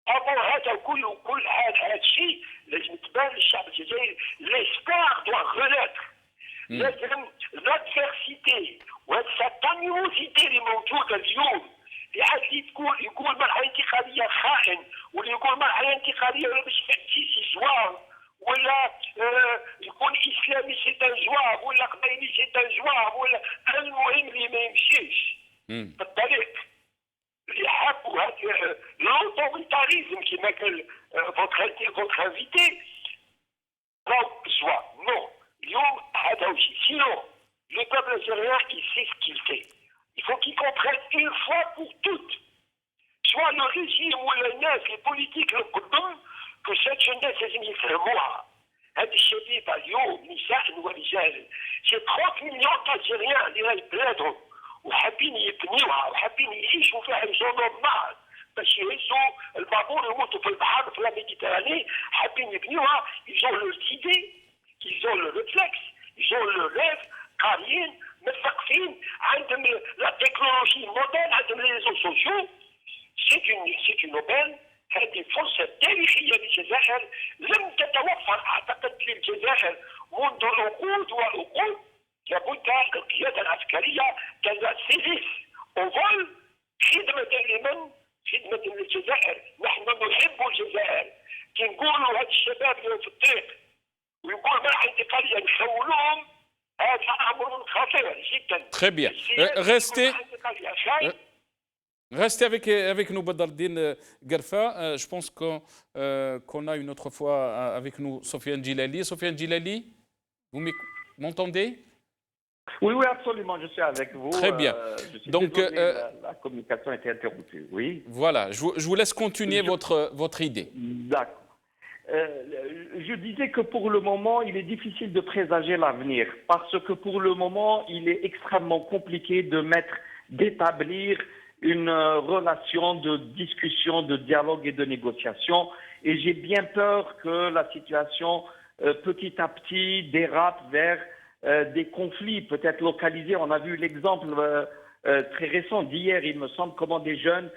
S6: هذا كل هذا الشيء لازم تبان للشعب الجزائري l'espoir doit renaître. لازم l'adversité وهذه animosité اللي موجوده اليوم اللي يقول مرحله انتقاليه خائن واللي يقول مرحله انتقاليه ولا باش تاسيس زوار ولا يكون اسلامي سي ان زوار ولا قبيلي سي ان زوار ولا المهم اللي ما يمشيش بالطريق اللي حابوا هذا l'autoritarisme كما قال votre invité donc soit non اليوم هذا وشي sinon le peuple algérien il sait ce qu'il fait. Il faut qu'ils comprennent une fois pour toutes, soit le régime ou la neuf, les politiques, le قدام, que cette jeunesse لازم يفهموها. هذه الشبيبة اليوم نساء ورجال. C'est 30 millions d'Algériens اللي راهي بلادهم وحابين يبنيوها وحابين يعيشوا فيها يجونوا النهر باش يهزوا البابور يموتوا في البحر في الميديتراني حابين يبنيوها. Ils ont l'idée, ils ont le réflexe, ils ont le rêve قاريين مثقفين عندهم لا تكنولوجي موديل عندهم لي ريزو سوسيو. سي اون اوبين. هذه فرصه تاريخيه للجزائر لم تتوفر اعتقد للجزائر منذ عقود وعقود. لابد القياده العسكريه كذا سيريس اوفول خدمه لمن؟ خدمه للجزائر. نحن نحب الجزائر. كي نقولوا هاد الشباب اللي في الطريق ويقول مرحله انتقاليه نحولوهم
S1: Très bien. Restez. Restez avec nous, Badardine Garfa. Je pense qu'on a une autre fois avec nous Sofiane Djilali. Sofiane Djilali, vous m'entendez?
S2: Oui, oui, absolument, je suis avec vous.
S1: Très bien.
S2: Donc, la communication a été interrompue, oui.
S1: Voilà, je vous laisse continuer votre idée.
S2: D'accord. Je disais que pour le moment, il est difficile de présager l'avenir, parce que pour le moment, il est extrêmement compliqué d'établir une relation de discussion, de dialogue et de négociation. Et j'ai bien peur que la situation, petit à petit, dérape vers des conflits peut-être localisés. On a vu l'exemple très récent d'hier, il me semble, comment des jeunes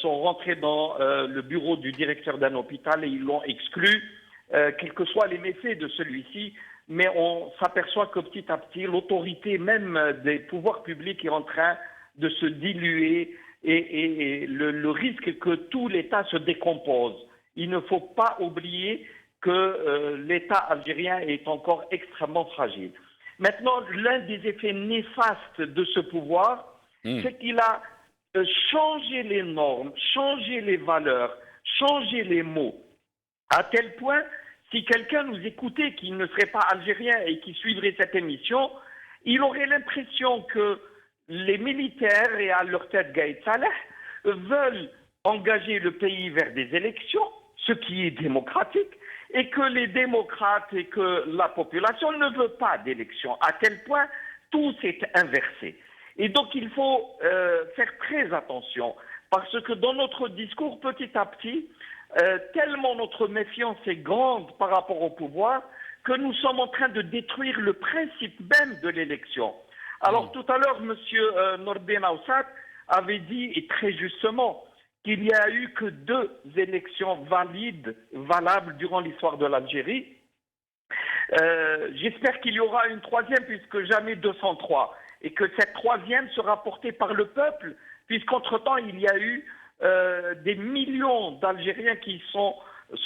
S2: sont rentrés dans le bureau du directeur d'un hôpital et ils l'ont exclu, quels que soient les méfaits de celui-ci. Mais on s'aperçoit que petit à petit, l'autorité même des pouvoirs publics est en train de se diluer et le risque est que tout l'État se décompose. Il ne faut pas oublier que l'État algérien est encore extrêmement fragile. Maintenant, l'un des effets néfastes de ce pouvoir, c'est qu'il a changé les normes, changé les valeurs, changé les mots, à tel point, si quelqu'un nous écoutait qui ne serait pas algérien et qui suivrait cette émission, il aurait l'impression que les militaires, et à leur tête Gaïd Saleh, veulent engager le pays vers des élections, ce qui est démocratique, et que les démocrates et que la population ne veut pas d'élections, à tel point tout s'est inversé. Et donc il faut faire très attention, parce que dans notre discours, petit à petit, tellement notre méfiance est grande par rapport au pouvoir, que nous sommes en train de détruire le principe même de l'élection. Alors tout à l'heure, M. Nordin Aoussat avait dit, et très justement, qu'il n'y a eu que 2 élections valables durant l'histoire de l'Algérie. J'espère qu'il y aura une 3e, puisque jamais 203, et que cette 3e sera portée par le peuple, puisqu'entre-temps, il y a eu des millions d'Algériens qui sont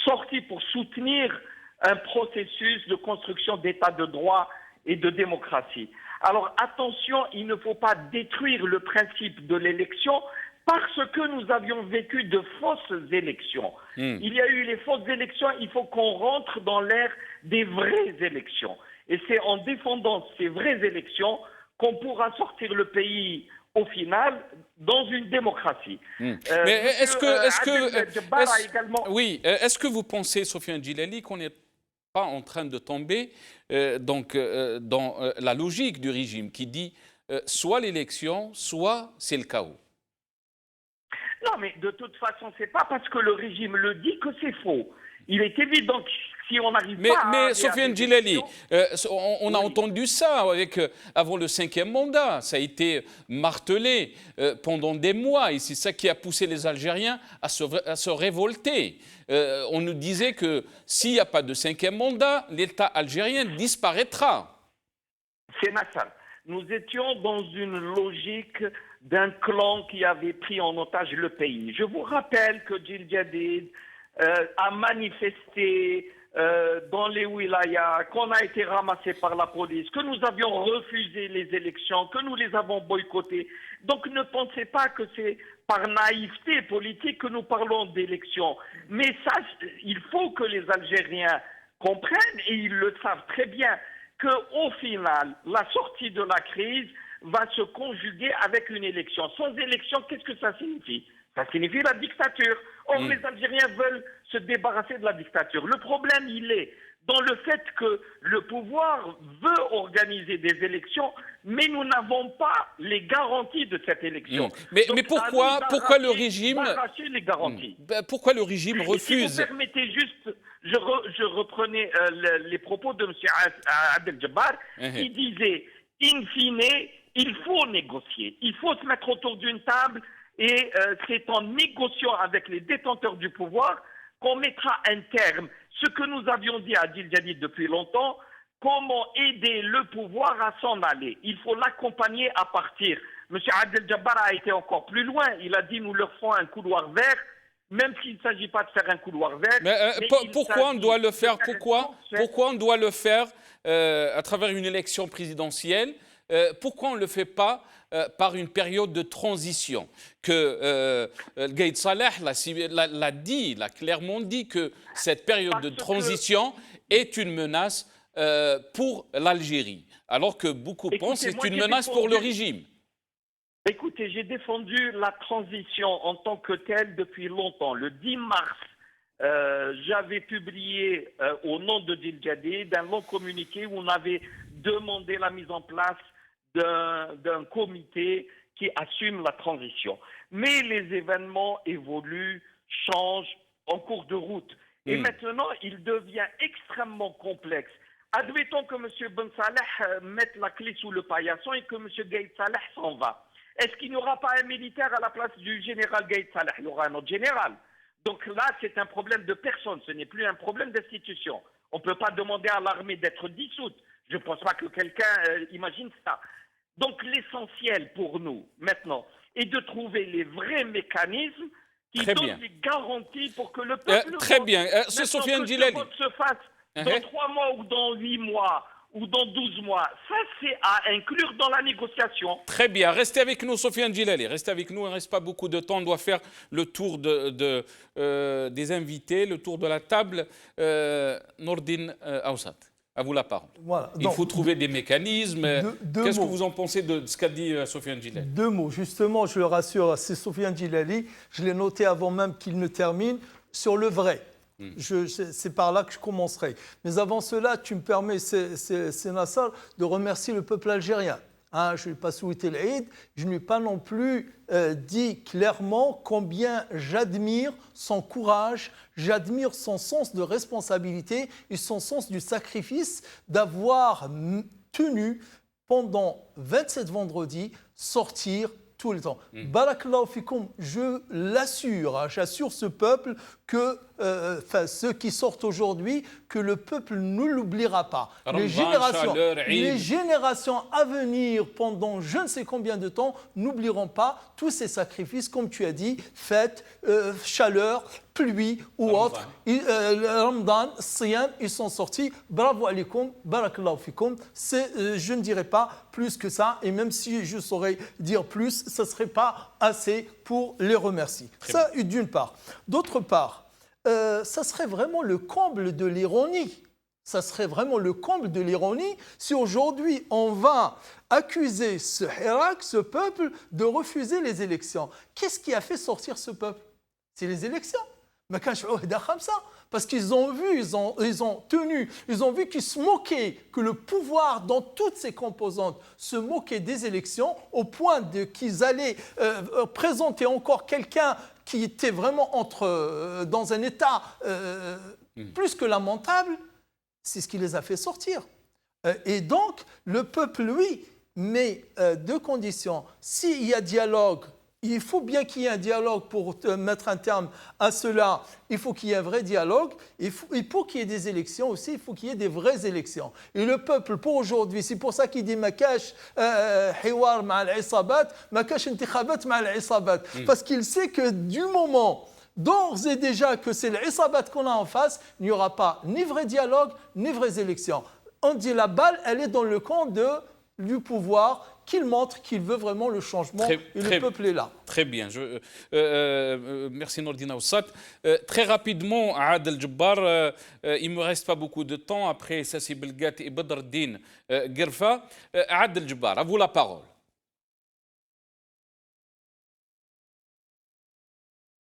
S2: sortis pour soutenir un processus de construction d'état de droit et de démocratie. Alors attention, il ne faut pas détruire le principe de l'élection, parce que nous avions vécu de fausses élections. Il y a eu les fausses élections, il faut qu'on rentre dans l'ère des vraies élections. Et c'est en défendant ces vraies élections qu'on pourra sortir le pays, au final, dans une démocratie.
S1: Mais est-ce que vous pensez, Sofiane Djilali, qu'on n'est pas en train de tomber dans la logique du régime qui dit soit l'élection, soit c'est le chaos?
S2: Non, mais de toute façon, c'est pas parce que le régime le dit que c'est faux. Il est évident que si on n'arrive pas à...
S1: Mais Sofiane Djilali, on a entendu ça avant le 5e mandat. Ça a été martelé pendant des mois et c'est ça qui a poussé les Algériens à se révolter. On nous disait que s'il n'y a pas de 5e mandat, l'État algérien disparaîtra.
S2: C'est Nassar. Nous étions dans une logique d'un clan qui avait pris en otage le pays. Je vous rappelle que Djil Jadid a manifesté dans les wilayas, qu'on a été ramassé par la police, que nous avions refusé les élections, que nous les avons boycottées. Donc ne pensez pas que c'est par naïveté politique que nous parlons d'élections. Mais ça, il faut que les Algériens comprennent, et ils le savent très bien, qu'au final, la sortie de la crise va se conjuguer avec une élection. Sans élection, qu'est-ce que ça signifie? Ça signifie la dictature. Or, les Algériens veulent se débarrasser de la dictature. Le problème, il est dans le fait que le pouvoir veut organiser des élections, mais nous n'avons pas les garanties de cette élection.
S1: Mais pourquoi le régime...
S2: les garanties.
S1: Pourquoi le régime refuse...
S2: Si vous permettez juste... Je reprenais les propos de M. Abdel Jabbar, qui disait, in fine, il faut négocier, il faut se mettre autour d'une table, et c'est en négociant avec les détenteurs du pouvoir qu'on mettra un terme. Ce que nous avions dit à Djil Jadid depuis longtemps, comment aider le pouvoir à s'en aller. Il faut l'accompagner à partir. M. Abdel Jabbar a été encore plus loin, il a dit nous leur ferons un couloir vert, même s'il ne s'agit pas de faire un couloir vert.
S1: Mais pourquoi on doit le faire? Pourquoi on doit le faire à travers une élection présidentielle pourquoi on ne le fait pas par une période de transition? Que Gaïd Salah l'a dit, l'a clairement dit que cette période de transition est une menace pour l'Algérie, alors que beaucoup pensent que c'est une menace pour le régime.
S2: Écoutez, j'ai défendu la transition en tant que telle depuis longtemps. Le 10 mars, j'avais publié au nom de Djil Jadid un long communiqué où on avait demandé la mise en place d'un comité qui assume la transition. Mais les événements évoluent, changent en cours de route. Et maintenant, il devient extrêmement complexe. Admettons que M. Ben Saleh mette la clé sous le paillasson et que M. Gaïd Salah s'en va. Est-ce qu'il n'y aura pas un militaire à la place du général Gaïd Salah? Il y aura un autre général. Donc là, c'est un problème de personne, ce n'est plus un problème d'institution. On ne peut pas demander à l'armée d'être dissoute. Je ne pense pas que quelqu'un imagine ça. Donc l'essentiel pour nous, maintenant, est de trouver les vrais mécanismes qui donnent des garanties pour que le peuple
S1: très bien. C'est Sofiane Djilali.
S2: Que ce vote se fasse dans 3 mois ou dans 8 mois ou dans 12 mois, ça c'est à inclure dans la négociation.
S1: Très bien, restez avec nous Sofiane Djilali, restez avec nous, il ne reste pas beaucoup de temps, on doit faire le tour des invités, le tour de la table. Nordine Aoussat, à vous la parole.
S3: Voilà.
S1: Il faut trouver des mécanismes. Qu'est-ce que vous en pensez de ce qu'a dit Sofiane Djilali?
S3: 2 mots, justement, je le rassure, c'est Sofiane Djilali, je l'ai noté avant même qu'il ne termine, sur le vrai. C'est par là que je commencerai. Mais avant cela, tu me permets, c'est Nassar, de remercier le peuple algérien. Hein, je ne lui ai pas souhaité l'Aïd, je ne lui ai pas non plus dit clairement combien j'admire son courage, j'admire son sens de responsabilité et son sens du sacrifice d'avoir tenu pendant 27 vendredis sortir tout le temps. Barakallahu fikoum, je l'assure, hein, j'assure ce peuple que, ceux qui sortent aujourd'hui, que le peuple ne l'oubliera pas. Les générations à venir, pendant je ne sais combien de temps, n'oublieront pas tous ces sacrifices, comme tu as dit, fêtes, chaleur, pluie ou autre. Ramadan, Siyam, ils sont sortis. Bravo alaikum, barakallahu fikoum. Je ne dirais pas plus que ça, et même si je saurais dire plus, ce ne serait pas assez pour les remercier. Ça, d'une part. D'autre part, ça serait vraiment le comble de l'ironie. Ça serait vraiment le comble de l'ironie si aujourd'hui on va accuser ce Hirak, ce peuple, de refuser les élections. Qu'est-ce qui a fait sortir ce peuple? C'est les élections. Parce qu'ils ont vu, ils ont tenu, ils ont vu qu'ils se moquaient, que le pouvoir dans toutes ses composantes se moquait des élections au point qu'ils allaient présenter encore quelqu'un qui était vraiment dans un état plus que lamentable. C'est ce qui les a fait sortir. Et donc, le peuple, lui, met 2 conditions. S'il y a dialogue, il faut bien qu'il y ait un dialogue pour mettre un terme à cela. Il faut qu'il y ait un vrai dialogue. Et pour qu'il y ait des élections aussi, il faut qu'il y ait des vraies élections. Et le peuple, pour aujourd'hui, c'est pour ça qu'il dit « Makash hiwar ma'al isabat, makash intikhabat ma'al isabat ». Parce qu'il sait que du moment, d'ores et déjà, que c'est l'isabat qu'on a en face, il n'y aura pas ni vrai dialogue, ni vraies élections. On dit la balle, elle est dans le camp du pouvoir, qu'il montre qu'il veut vraiment le changement et le peuple est là.
S1: Très bien. Merci Nordine Aoussat. Très rapidement, Adel Jabbar, il ne me reste pas beaucoup de temps après Sassi Belgat et Badreddine Gerfa. Adel Jabbar, à vous la parole.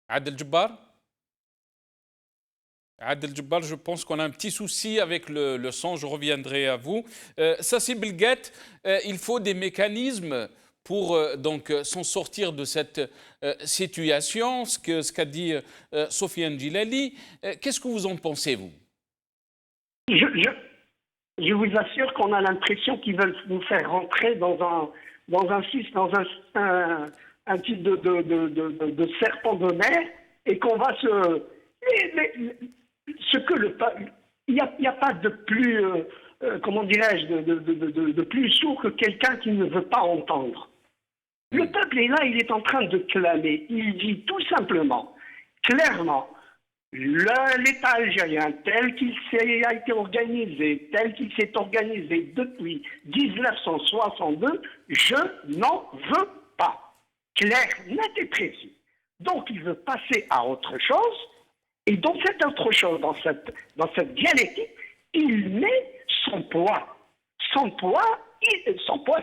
S1: Adel Jabbar, je pense qu'on a un petit souci avec le son, je reviendrai à vous. Sassi Belgat, il faut des mécanismes pour donc s'en sortir de cette situation, ce qu'a dit Sofiane Djilali. Qu'est-ce que vous en pensez, vous?
S5: Je vous assure qu'on a l'impression qu'ils veulent nous faire rentrer dans un type de serpent de mer et qu'on va il n'y a pas de plus, comment dirais-je, de plus sourd que quelqu'un qui ne veut pas entendre. Le peuple est là, il est en train de clamer. Il dit tout simplement, clairement, L'État algérien, tel qu'il a été organisé, tel qu'il s'est organisé depuis 1962, je n'en veux pas. Clair, net et précis. Donc il veut passer à autre chose, et dans cette autre chose, dans cette dialectique, il met son poids. Son poids,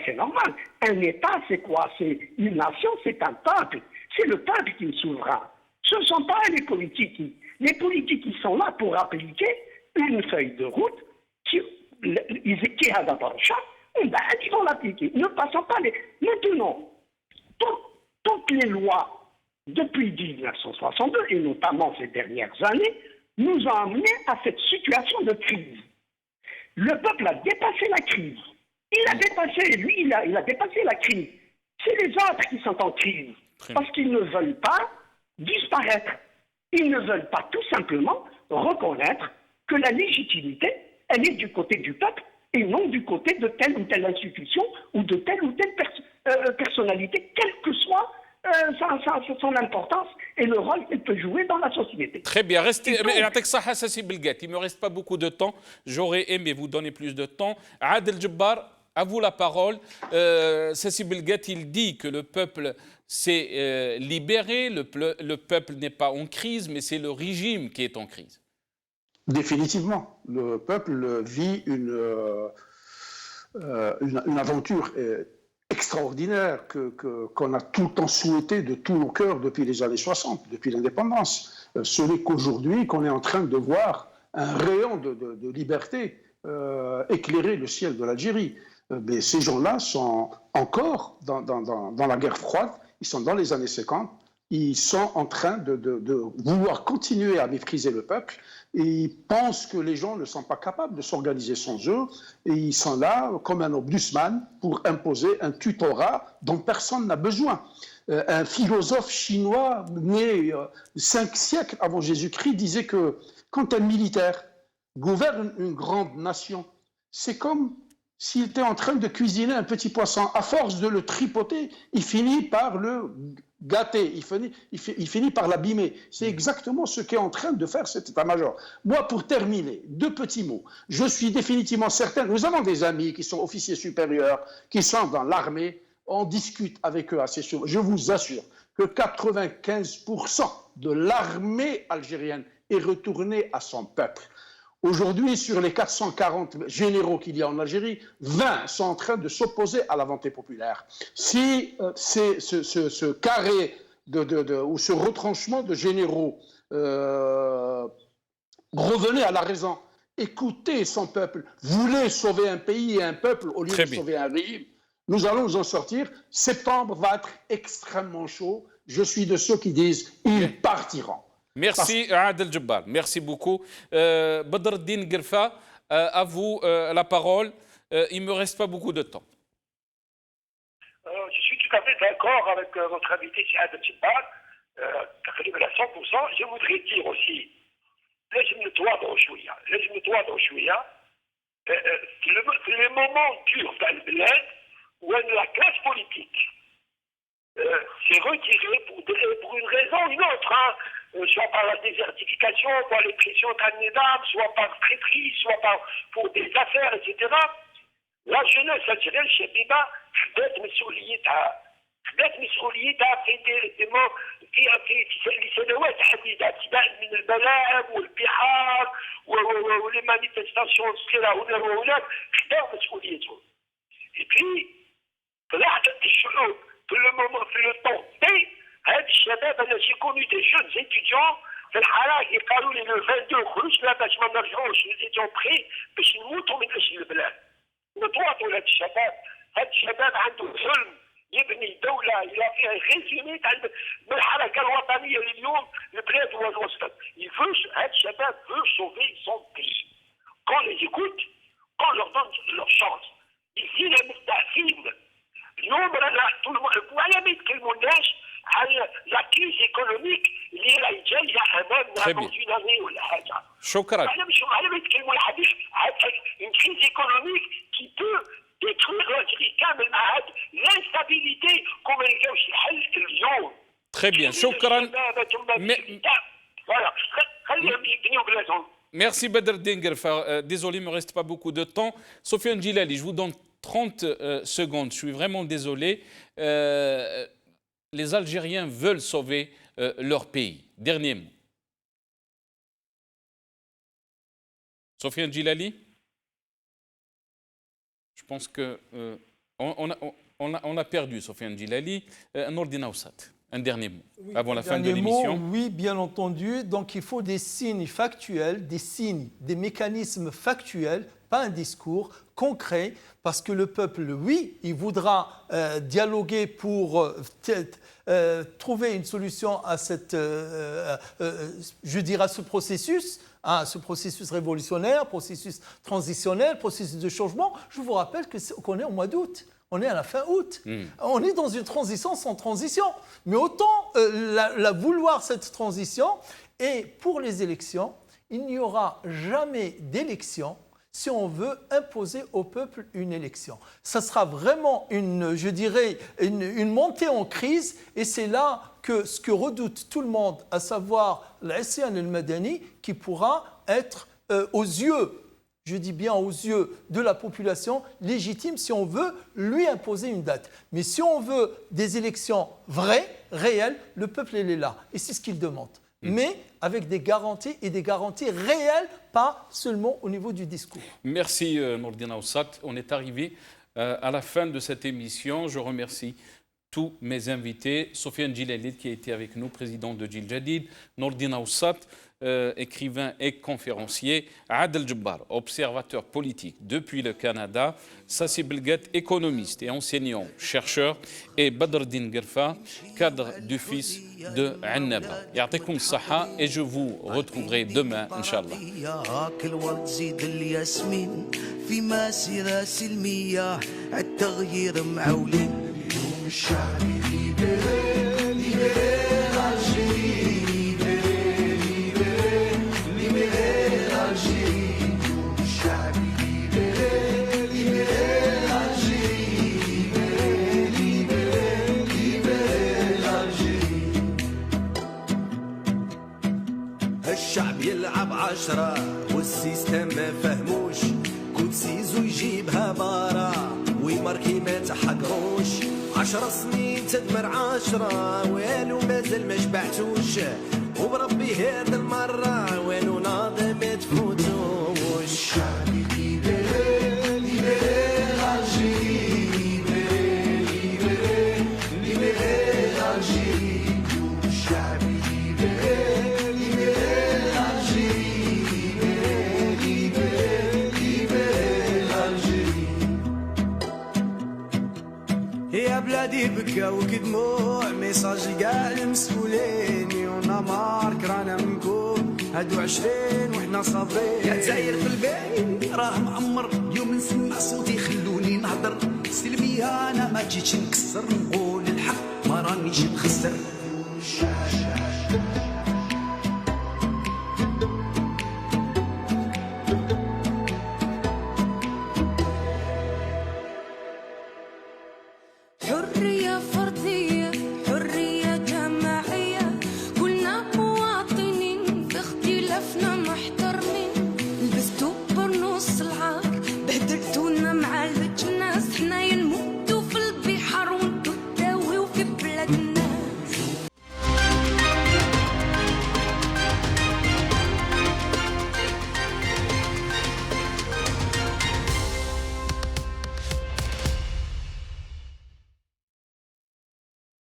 S5: c'est normal. Un État, c'est quoi? C'est une nation, c'est un peuple. C'est le peuple qui est souverain. Ce ne sont pas les politiques. Les politiques, ils sont là pour appliquer une feuille de route qui a d'abord le chat, ils vont l'appliquer. Ne passons pas les... Maintenant, toutes les lois depuis 1962, et notamment ces dernières années, nous ont amenés à cette situation de crise. Le peuple a dépassé la crise. Il a dépassé, lui, il a dépassé la crise. C'est les autres qui sont en crise, parce qu'ils ne veulent pas disparaître. Ils ne veulent pas tout simplement reconnaître que la légitimité, elle est du côté du peuple et non du côté de telle ou telle institution ou de telle ou telle personnalité, quelle que soit son importance et le rôle qu'elle peut jouer dans la société.
S1: Très bien, restez. Il ne me reste pas beaucoup de temps. J'aurais aimé vous donner plus de temps. Adel Djebbar, à vous la parole. Sassi Belgat, il dit que le peuple s'est libéré, le peuple n'est pas en crise, mais c'est le régime qui est en crise.
S4: Définitivement. Le peuple vit une aventure extraordinaire qu'on a tout le temps souhaité de tout nos cœurs depuis les années 60, depuis l'indépendance. Ce n'est qu'aujourd'hui qu'on est en train de voir un rayon de liberté éclairer le ciel de l'Algérie. Mais ces gens-là sont encore dans la guerre froide, ils sont dans les années 50, ils sont en train de vouloir continuer à mépriser le peuple et ils pensent que les gens ne sont pas capables de s'organiser sans eux et ils sont là comme un ombudsman pour imposer un tutorat dont personne n'a besoin. Un philosophe chinois né 5 siècles avant Jésus-Christ disait que quand un militaire gouverne une grande nation, c'est comme s'il était en train de cuisiner un petit poisson. À force de le tripoter, il finit par le gâter, il finit par l'abîmer. C'est exactement ce qu'est en train de faire cet état-major. Moi, pour terminer, 2 petits mots. Je suis définitivement certain, nous avons des amis qui sont officiers supérieurs, qui sont dans l'armée, on discute avec eux assez souvent. Je vous assure que 95% de l'armée algérienne est retournée à son peuple. Aujourd'hui, sur les 440 généraux qu'il y a en Algérie, 20 sont en train de s'opposer à la volonté populaire. Si ce carré ou ce retranchement de généraux revenait à la raison, écoutez son peuple, voulez sauver un pays et un peuple au lieu de sauver un régime, nous allons nous en sortir. Septembre va être extrêmement chaud. Je suis de ceux qui disent ils partiront.
S1: Merci Adel Djebbar, merci beaucoup. Badr Eddine Guerfa, à vous la parole. Il ne me reste pas beaucoup de temps.
S6: Je suis tout à fait d'accord avec votre invité, Adel Djebbar, à 100%. Je voudrais dire aussi, c'est le moment dur dans le bled où la classe politique s'est retirée pour une raison ou une autre, soit par la désertification, par les pressions candidates, soit par traîtrise, soit pour des affaires, etc. La jeunesse algérienne, chez Biba, خدات مسؤوليتها في سنوات عديدة ابتداء من الملاعب والبحار ولي مانيفستاسيون صغيرة هنا وهناك خداو مسؤوليتهم. Et puis في لحظة الشعوب في لو طون دي هاد الشباب انا جي كونو دي جون étudiants في الحراق قالوا لي لو 22 خرجنا باش ما نرجعوش نزيدو بري باش نموتوا من اجل البلاد. نتواطوا لهاد الشباب، هاد الشباب عنده حلم يبني دولة إلى فيها ريزيمي تاع من الحركة الوطنية لليوم البلاد والوسط. هاد الشباب veut sauver son pays. Qu'on les écoute, qu'on leur donne leur chance. Ici مستعفين. اليوم رانا ولا ما يتكلموناش على لا كريز ايكونوميك اللي راهي جايه امامنا dans une année ولا حاجه.
S1: شكرا.
S6: على ما يتكلموا الحديث على une crise économique qui peut détruire l'Algérie كامل مع هاد l'instabilité كما يلقاوش الحل اليوم.
S1: Très bien, شكرا. Merci Badr Dengerfa. Désolé, il ne me reste pas beaucoup de temps. Sofiane Djilali, je vous donne 30 secondes. Je suis vraiment désolé. Les Algériens veulent sauver leur pays. Dernier mot. Sofiane Djilali? Je pense que on a perdu Sofiane Djilali. Nordina Oussat, un dernier mot avant la fin de l'émission.
S3: Oui, bien entendu. Donc il faut des signes factuels, des signes, des mécanismes factuels, pas un discours concret, parce que le peuple, oui, il voudra dialoguer pour trouver une solution à cette, je dirais, à ce processus révolutionnaire, processus transitionnel, processus de changement. Je vous rappelle qu'on est au mois d'août. On est à la fin août. On est dans une transition sans transition. Mais autant la vouloir, cette transition. Et pour les élections, il n'y aura jamais d'élection si on veut imposer au peuple une élection. Ça sera vraiment une montée en crise. Et c'est là que ce que redoute tout le monde, à savoir l'Isyan al-Madani, qui pourra être aux yeux, je dis bien aux yeux de la population, légitime si on veut lui imposer une date. Mais si on veut des élections vraies, réelles, le peuple il est là. Et c'est ce qu'il demande. Mais avec des garanties et des garanties réelles, pas seulement au niveau du discours.
S1: Merci Nordina Oussat. On est arrivé à la fin de cette émission. Je remercie tous mes invités. Sofiane Djilali qui a été avec nous, président de Jil Jadid. Nordina Oussat, écrivain et conférencier. Adel Jabbar, observateur politique depuis le Canada. Sassi Belgat, économiste et enseignant, chercheur. Et Badr Dengerfa, cadre du fils de Annaba. Ya'tikoum Saha et je vous retrouverai demain, Inch'Allah.
S8: الشعب يلعب 10 والسيستم ما فهموش كوتسيزو يجيبها بارا ويماركي ما تحقروش 10 سنين تدمر 10 والو مازال ما شبعتوش وبربي هاد المرة والو ناضي ما تفوتوش الشعب يا بلادي بكاو كدموع ميساجي كاع المسؤولين يونا مارك رانا منكم هادو 20 وحنا صابرين يا جزاير في البين راه معمر اليوم نسمع صوتي خلوني نهضر سلمية انا ما جيتش نكسر نقول الحق ما رانيش نخسر